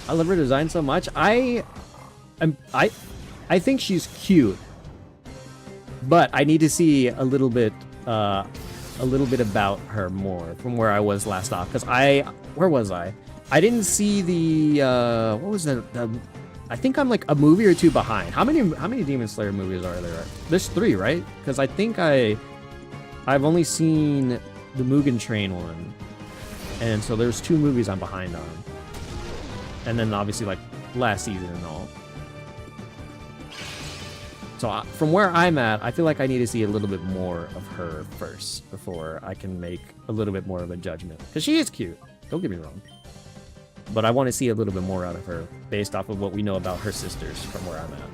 I love her design so much. I think she's cute, but I need to see a little bit about her more from where I was last off. Because where was I? I didn't see the what was that? I think I'm like a movie or two behind. How many Demon Slayer movies are there? There's 3, right? Because I think I've only seen the Mugen Train one. And so there's 2 movies I'm behind on. And then obviously like last season and all. So from where I'm at, I feel like I need to see a little bit more of her first before I can make a little bit more of a judgment. Because she is cute, don't get me wrong. But I want to see a little bit more out of her based off of what we know about her sisters from where I'm at.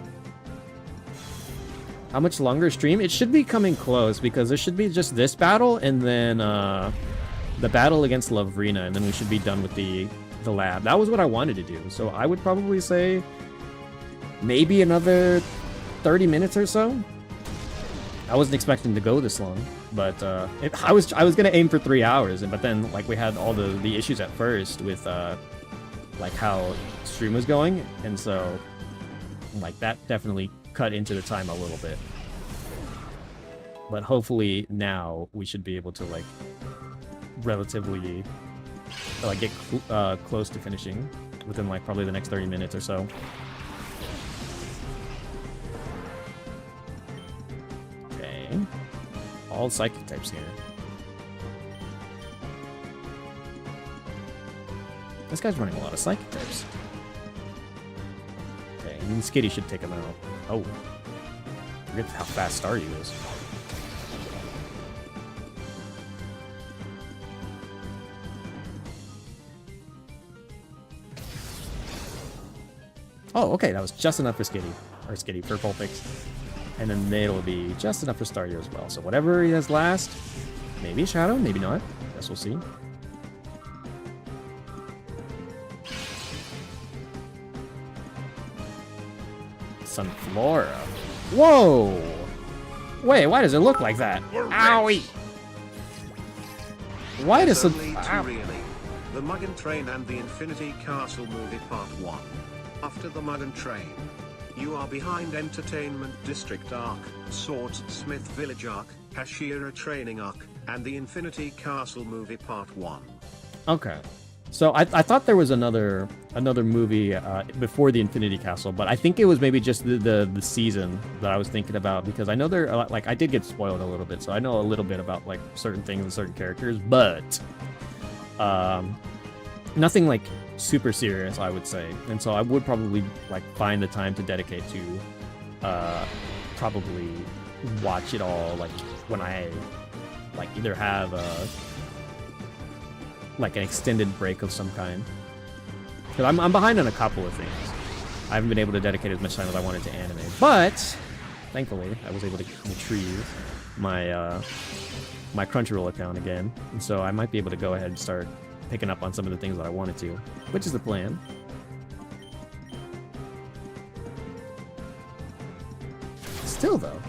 How much longer stream? It should be coming close because there should be just this battle and then the battle against Lavrina, and then we should be done with the lab. That was what I wanted to do. So I would probably say maybe another 30 minutes or so. I wasn't expecting to go this long, but I was gonna aim for 3 hours, but then like we had all the issues at first with like how stream was going, and so like that definitely cut into the time a little bit. But hopefully now we should be able to like relatively like get close to finishing within like probably the next 30 minutes or so. Okay, all psychic types here. This guy's running a lot of psychic types. Okay, and Skitty should take him out. Oh, forget how fast Staryu is. Oh, okay, that was just enough for Skitty. Or Skitty, for Vulpix. And then it'll be just enough for Staryu as well. So whatever he has last, maybe Shadow, maybe not. Guess we'll see. Sunflora. Whoa! Wait, why does it look like that? Owie! Why does it... The Mugen Train and the Infinity Castle movie part 1. After the Mugen Train, you are behind Entertainment District arc, Swordsmith Village arc, Hashira Training arc, and the Infinity Castle movie part 1. Okay. So I thought there was another movie before the Infinity Castle, but I think it was maybe just the season that I was thinking about, because I know there like I did get spoiled a little bit, so I know a little bit about like certain things and certain characters, but nothing like super serious, I would say. And so I would probably like find the time to dedicate to probably watch it all like when I like either have like an extended break of some kind, because I'm behind on a couple of things. I haven't been able to dedicate as much time as I wanted to anime, but thankfully I was able to retrieve my my Crunchyroll account again, and so I might be able to go ahead and start picking up on some of the things that I wanted to, which is the plan. Still though,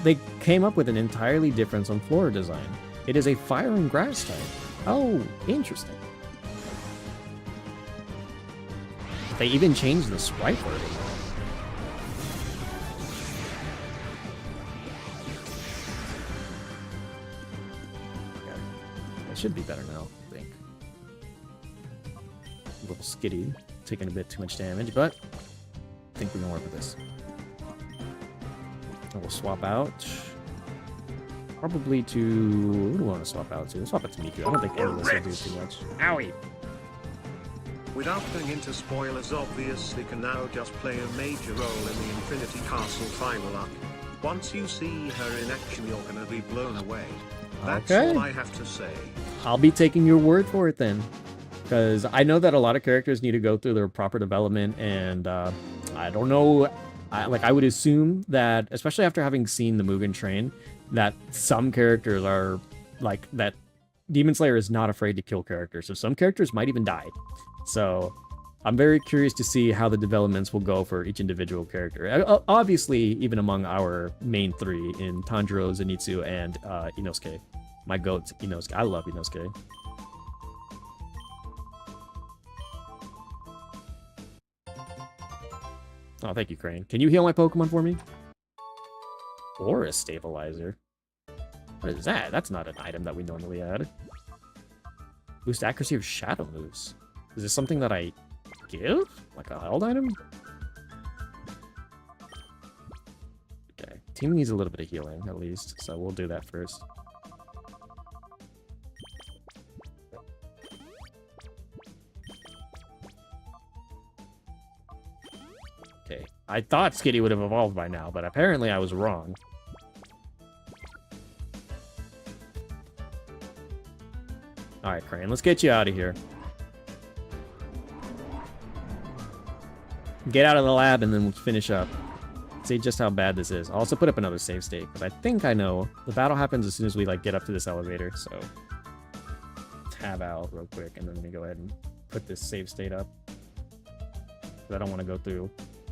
they came up with an entirely different Sunflora design. It is a fire and grass type. Oh, interesting. They even changed the sprite wording. Okay. It should be better now, I think. A little Skitty, taking a bit too much damage, but I think we can work with this. And we'll swap out. Probably to... Who do we want to swap out to? Let's swap it to Miku. I don't think any of this will do too much. Owie! Without going into spoilers, obviously can now just play a major role in the Infinity Castle final arc. Once you see her in action, you're gonna be blown away. That's all I have to say. I'll be taking your word for it then. Because I know that a lot of characters need to go through their proper development, and I don't know... I would assume that, especially after having seen the Mugen Train, that some characters are like that. Demon Slayer is not afraid to kill characters, so some characters might even die. So I'm very curious to see how the developments will go for each individual character. Obviously, even among our main 3 in Tanjiro, Zenitsu, and Inosuke. My goat, Inosuke. I love Inosuke. Oh, thank you, Crane. Can you heal my Pokemon for me? Or a stabilizer. What is that? That's not an item that we normally add. Boost accuracy of shadow moves. Is this something that I give? Like a held item? Okay. Team needs a little bit of healing, at least. So we'll do that first. Okay. I thought Skitty would have evolved by now, but apparently I was wrong. Alright, Crane, let's get you out of here. Get out of the lab and then we'll finish up. See just how bad this is. I'll also put up another save state, because I think I know. The battle happens as soon as we, like, get up to this elevator, so... tab out real quick, and then let me go ahead and put this save state up. I don't want to go through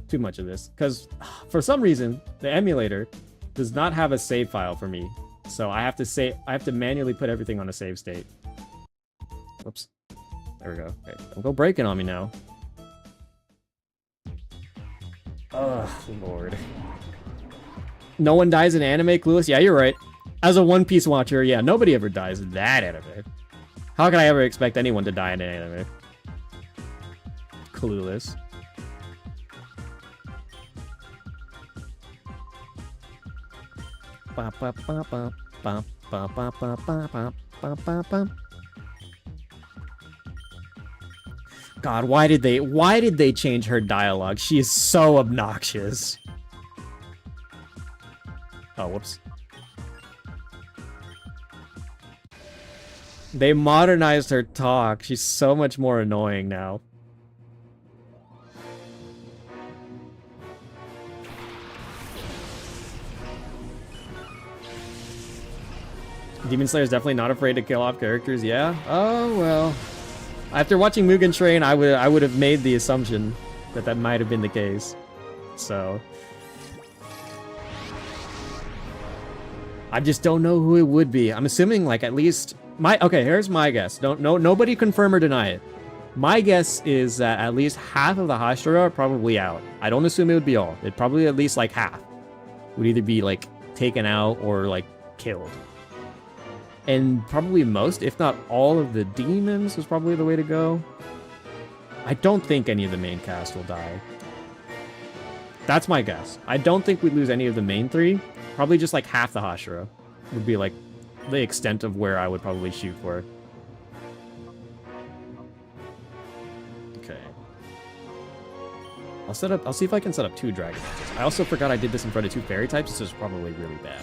too much of this, because for some reason, the emulator does not have a save file for me. So I have to manually put everything on a save state. Whoops. There we go. Okay, don't go breaking on me now. Oh, Lord. No one dies in anime, Clueless? Yeah, you're right. As a One Piece watcher, yeah, nobody ever dies in that anime. How can I ever expect anyone to die in an anime? Clueless. Ba ba ba ba ba ba ba ba ba ba ba ba. God, why did they change her dialogue? She is so obnoxious. Oh, whoops. They modernized her talk. She's so much more annoying now. Demon Slayer's definitely not afraid to kill off characters, yeah? Oh, well. After watching Mugen Train, I would have made the assumption that that might have been the case. So... I just don't know who it would be. I'm assuming, like, at least... Okay, here's my guess. Nobody confirm or deny it. My guess is that at least half of the Hashira are probably out. I don't assume it would be all. It probably at least, like, half would either be, like, taken out or, like, killed. And probably most, if not all of the demons is probably the way to go. I don't think any of the main cast will die. That's my guess. I don't think we'd lose any of the main three. Probably just like half the Hashira would be like the extent of where I would probably shoot for. Okay. I'll see if I can set up 2 dragon matches. I also forgot I did this in front of 2 fairy types. This is probably really bad.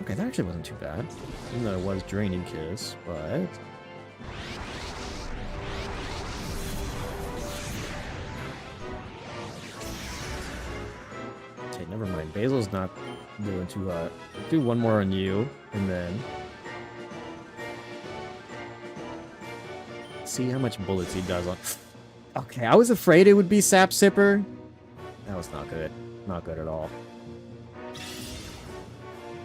Okay, that actually wasn't too bad. Even though it was Draining Kiss, but... Okay, never mind. Basil's not doing too hot. Do one more on you, and then... see how much bullets he does on... Okay, I was afraid it would be Sap Sipper. That was not good. Not good at all.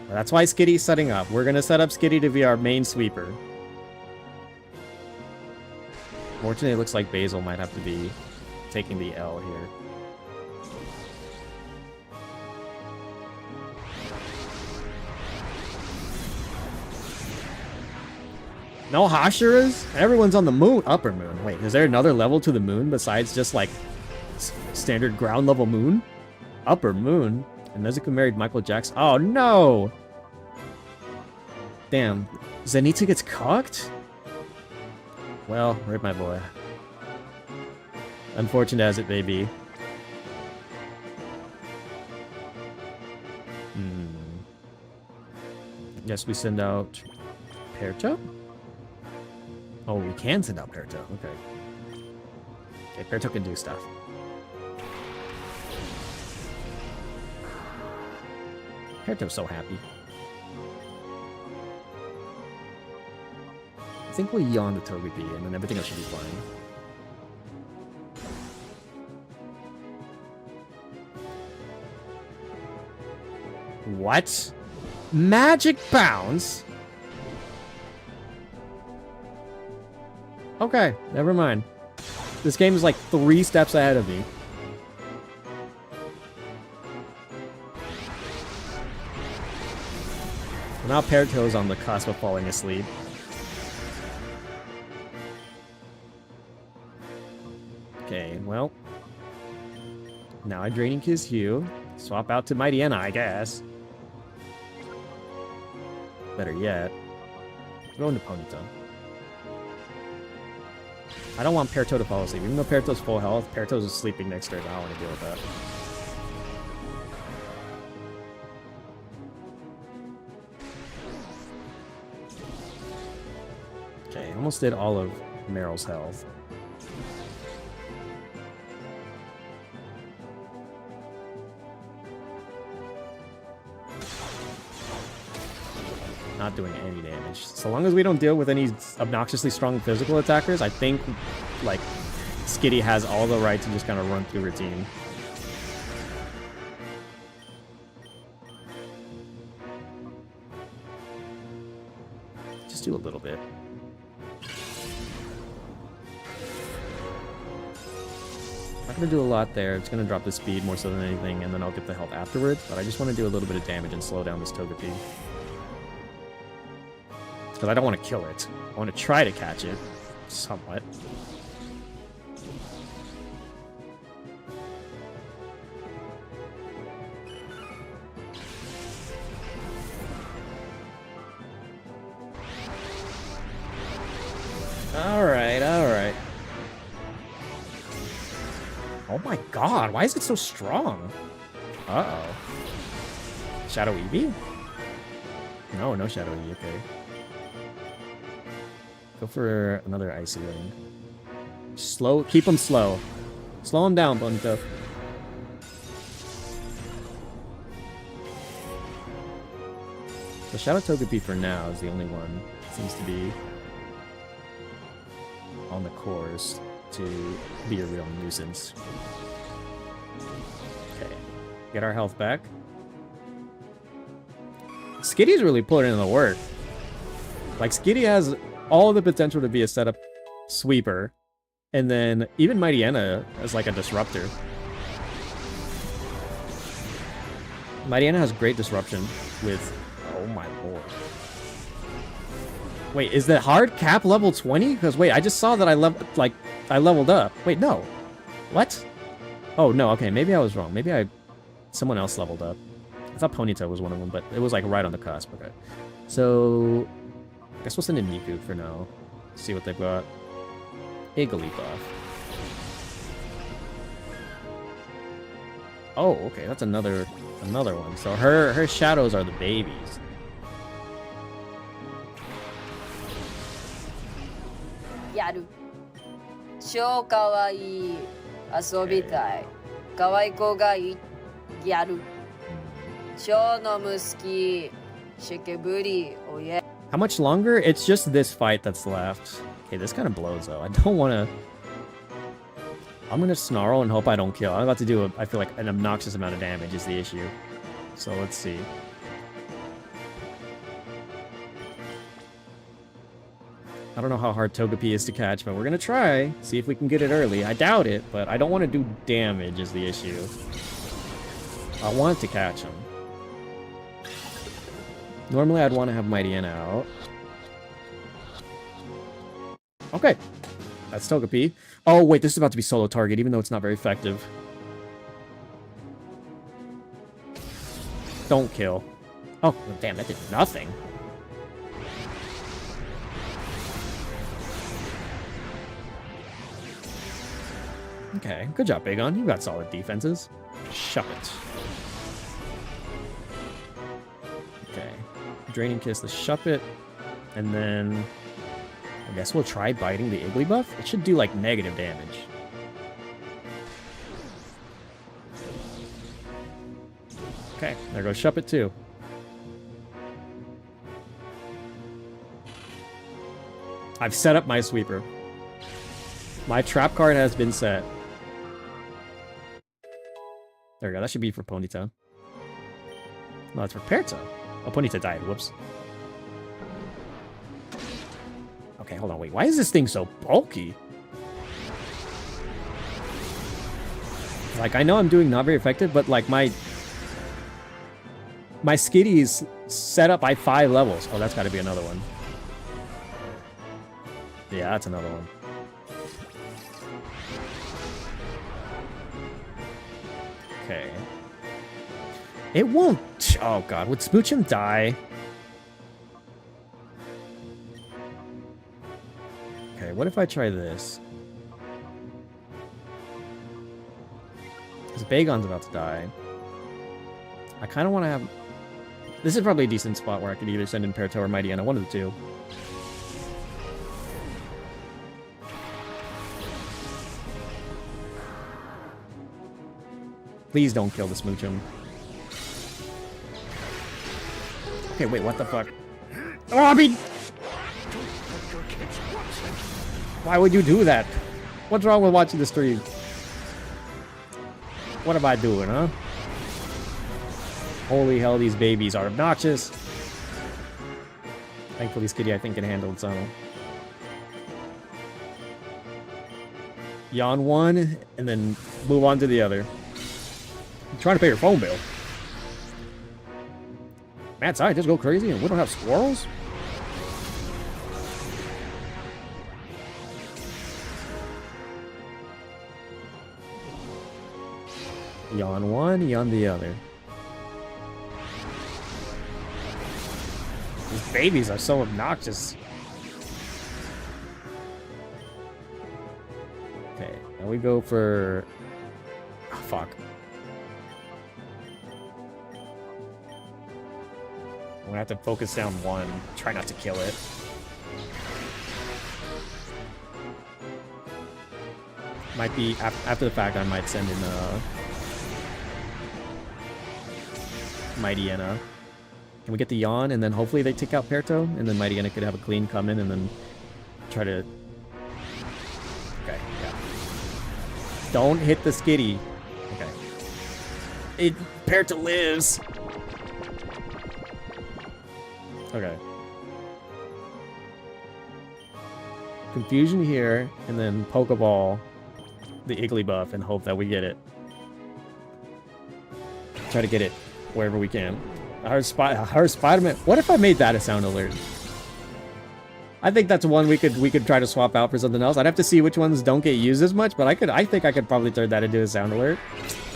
That's why Skitty's setting up. We're gonna set up Skitty to be our main sweeper. Fortunately, it looks like Basil might have to be taking the L here. No Hashiras? Everyone's on the moon. Upper moon. Wait, is there another level to the moon besides just like standard ground level moon? Upper moon? And Nezuko married Michael Jackson. Oh no! Damn. Zenitsu gets cocked? Well, rip my boy. Unfortunate as it may be. Guess we send out Perto? Oh, we can send out Perto. Okay. Okay, Perto can do stuff. Perto's so happy. I think we'll yawn the Togepi, and then everything else should be fine. What? Magic Bounce? Okay, never mind. This game is like 3 steps ahead of me. Now Perto's on the cusp of falling asleep. Okay, well. Now I Draining Kiss you. Swap out to Mightyena, I guess. Better yet, go into Ponyta. I don't want Peartoe to fall asleep. Even though Peartoe's full health, Peartoe's is sleeping next turn. I don't want to deal with that. Okay, almost did all of Meryl's health. Not doing any damage. So long as we don't deal with any obnoxiously strong physical attackers, I think, like, Skitty has all the right to just kind of run through routine. Just do a little bit. Not gonna do a lot there. It's gonna drop the speed more so than anything, and then I'll get the health afterwards. But I just want to do a little bit of damage and slow down this Togepi. Because I don't want to kill it. I want to try to catch it. Somewhat. Alright, alright. Oh my god, why is it so strong? Uh-oh. Shadow Eevee? No, no Shadow Eevee, okay. Go for another Icy Ring. Slow, keep him slow. Slow him down, Bonito. The Shadow Togepi for now is the only one that seems to be on the course to be a real nuisance. Okay, get our health back. Skitty's really putting in the work. Like, Skitty has all the potential to be a setup sweeper, and then even Mightyena as like a disruptor. Mightyena has great disruption with... Oh my lord. Wait, is the hard cap level 20? Because wait, I just saw that I leveled up. Wait, no. What? Oh no, okay, maybe I was wrong. Maybe someone else leveled up. I thought Ponyta was one of them, but it was like right on the cusp. Okay. So I guess we'll send in Niku for now. See what they've got. Igglybuff. Oh, okay, that's another one. So her shadows are the babies. Yaru. 超かわいい。遊びたい。かわいい子がいい。やる。超の息き。シェケブリ。おや。How much longer? It's just this fight that's left. Okay, this kind of blows though. I don't want to... I'm going to snarl and hope I don't kill. I'm about to do, I feel like, an obnoxious amount of damage is the issue. So let's see. I don't know how hard Togepi is to catch, but we're going to try. See if we can get it early. I doubt it, but I don't want to do damage is the issue. I want to catch him. Normally, I'd want to have Mightyena out. Okay. That's Togepi. Oh, wait, this is about to be solo target, even though it's not very effective. Don't kill. Oh, well, damn, that did nothing. Okay, good job, Bagon. You got solid defenses. Shove it. Okay. Draining Kiss the Shuppet, and then I guess we'll try biting the Igglybuff. It should do like negative damage. Okay, there goes Shuppet too. I've set up my sweeper. My trap card has been set. There we go, that should be for Ponyta. No, it's for Peartoe. Oh, Ponyta died. Whoops. Okay, hold on. Wait, why is this thing so bulky? Like, I know I'm doing not very effective, but like my Skitty's set up by 5 levels. Oh, that's got to be another one. Yeah, that's another one. Okay. It won't. Oh god, would Smoochum die? Okay, what if I try this? Because Bagon's about to die. I kind of want to have... This is probably a decent spot where I could either send in Peartoe or Mightyena, one of the two. Please don't kill the Smoochum. Okay, wait, what the fuck? Oh, I mean... Why would you do that? What's wrong with watching the stream? What am I doing, huh? Holy hell, these babies are obnoxious. Thankfully, Skitty, I think, can handle its own. Yawn one, and then move on to the other. I'm trying to pay your phone bill. Mad side, just go crazy, and we don't have squirrels? Yawn one, yawn the other. These babies are so obnoxious. Okay, now we go for... Oh, fuck. I'm gonna have to focus down one. Try not to kill it. Might be... After the fact, I might send in Mightyena. Can we get the yawn, and then hopefully they take out Peartoe, and then Mightyena could have a clean come in, and then try to... Okay, yeah. Don't hit the Skitty. Okay. Peartoe lives! Okay. Confusion here, and then Pokeball the Igglybuff and hope that we get it. Try to get it wherever we can. Our Spider-Man. What if I made that a sound alert? I think that's one we could try to swap out for something else. I'd have to see which ones don't get used as much, but I think I could probably turn that into a sound alert.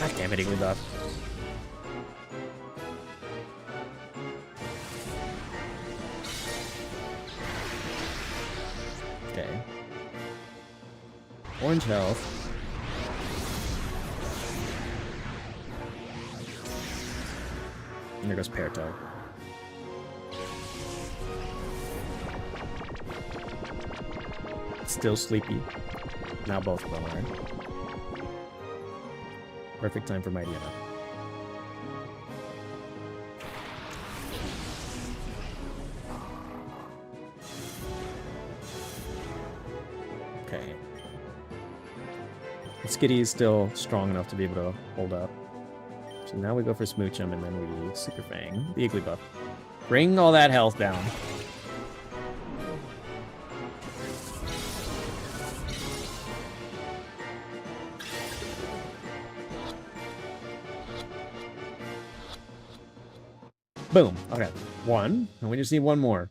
God damn it, Igglybuff. Okay. Orange health. And there goes Peartoe. Still sleepy. Now both of them are. Perfect time for Mightyena. Okay. Skitty is still strong enough to be able to hold up. So now we go for Smoochum, and then we Super Fang the Igglybuff. Bring all that health down. Boom. Okay. One. And we just need one more.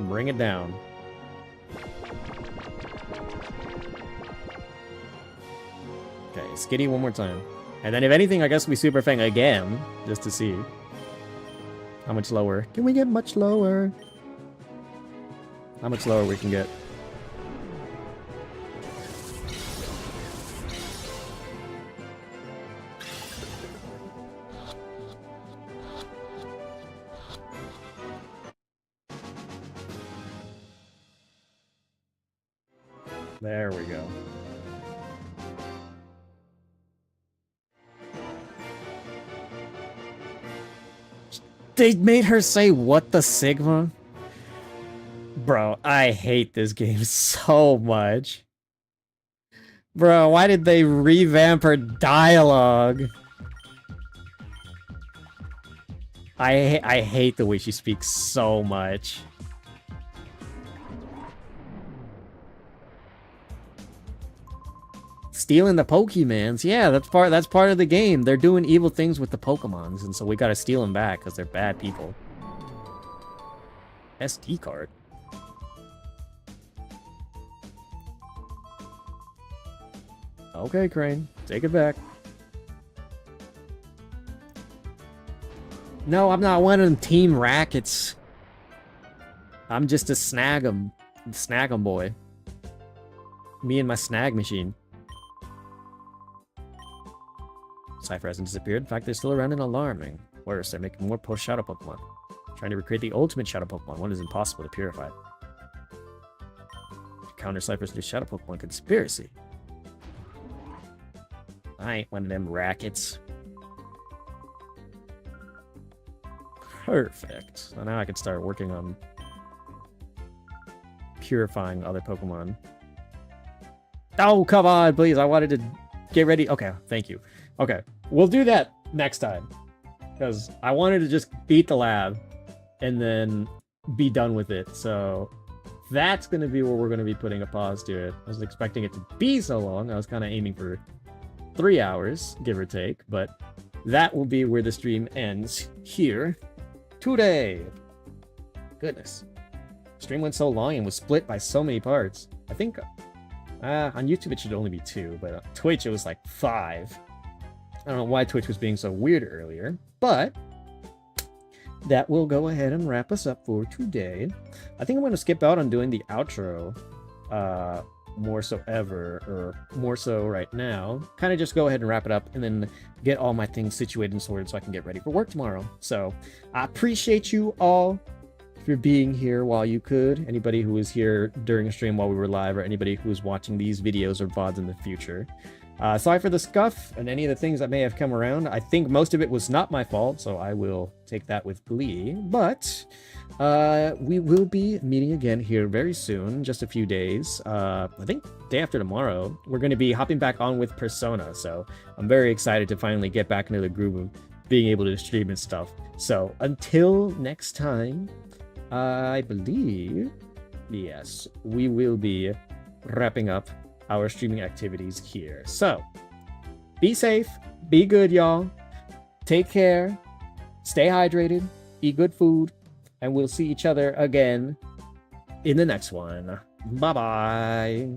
Bring it down. Okay, Skitty one more time. And then if anything, I guess we Super Fang again, just to see. How much lower? Can we get much lower? How much lower we can get? There we go. They made her say, "What the Sigma?" Bro, I hate this game so much. Bro, why did they revamp her dialogue? I hate the way she speaks so much. Stealing the Pokemons, yeah, that's part of the game. They're doing evil things with the Pokemons, and so we gotta steal them back because they're bad people. SD card. Okay, Crane. Take it back. No, I'm not one of them team rackets. I'm just a snag 'em boy. Me and my snag machine. Cypher hasn't disappeared. In fact, they're still around and alarming. Worse, they're making more post-shadow Pokemon. Trying to recreate the ultimate shadow Pokemon. One is impossible to purify. To counter Cypher's new shadow Pokemon conspiracy. I ain't one of them rackets. Perfect. So now I can start working on purifying other Pokemon. Oh, come on, please. I wanted to get ready. Okay, thank you. Okay, we'll do that next time. Because I wanted to just beat the lab and then be done with it. So that's going to be where we're going to be putting a pause to it. I wasn't expecting it to be so long. I was kind of aiming for 3 hours, give or take. But that will be where the stream ends here today. Goodness. Stream went so long and was split by so many parts. I think on YouTube it should only be 2, but on Twitch it was like 5. I don't know why Twitch was being so weird earlier, but that will go ahead and wrap us up for today. I think I'm going to skip out on doing the outro more so ever, or more so right now. Kind of just go ahead and wrap it up and then get all my things situated and sorted so I can get ready for work tomorrow. So I appreciate you all for being here while you could. Anybody who was here during a stream while we were live, or anybody who was watching these videos or VODs in the future. Sorry for the scuff and any of the things that may have come around. I think most of it was not my fault, so I will take that with glee. But we will be meeting again here very soon, just a few days. I think day after tomorrow, we're going to be hopping back on with Persona. So I'm very excited to finally get back into the groove of being able to stream and stuff. So until next time, I believe, yes, we will be wrapping up our streaming activities here. So, be safe, be good, y'all. Take care, stay hydrated, eat good food, and we'll see each other again in the next one. Bye-bye.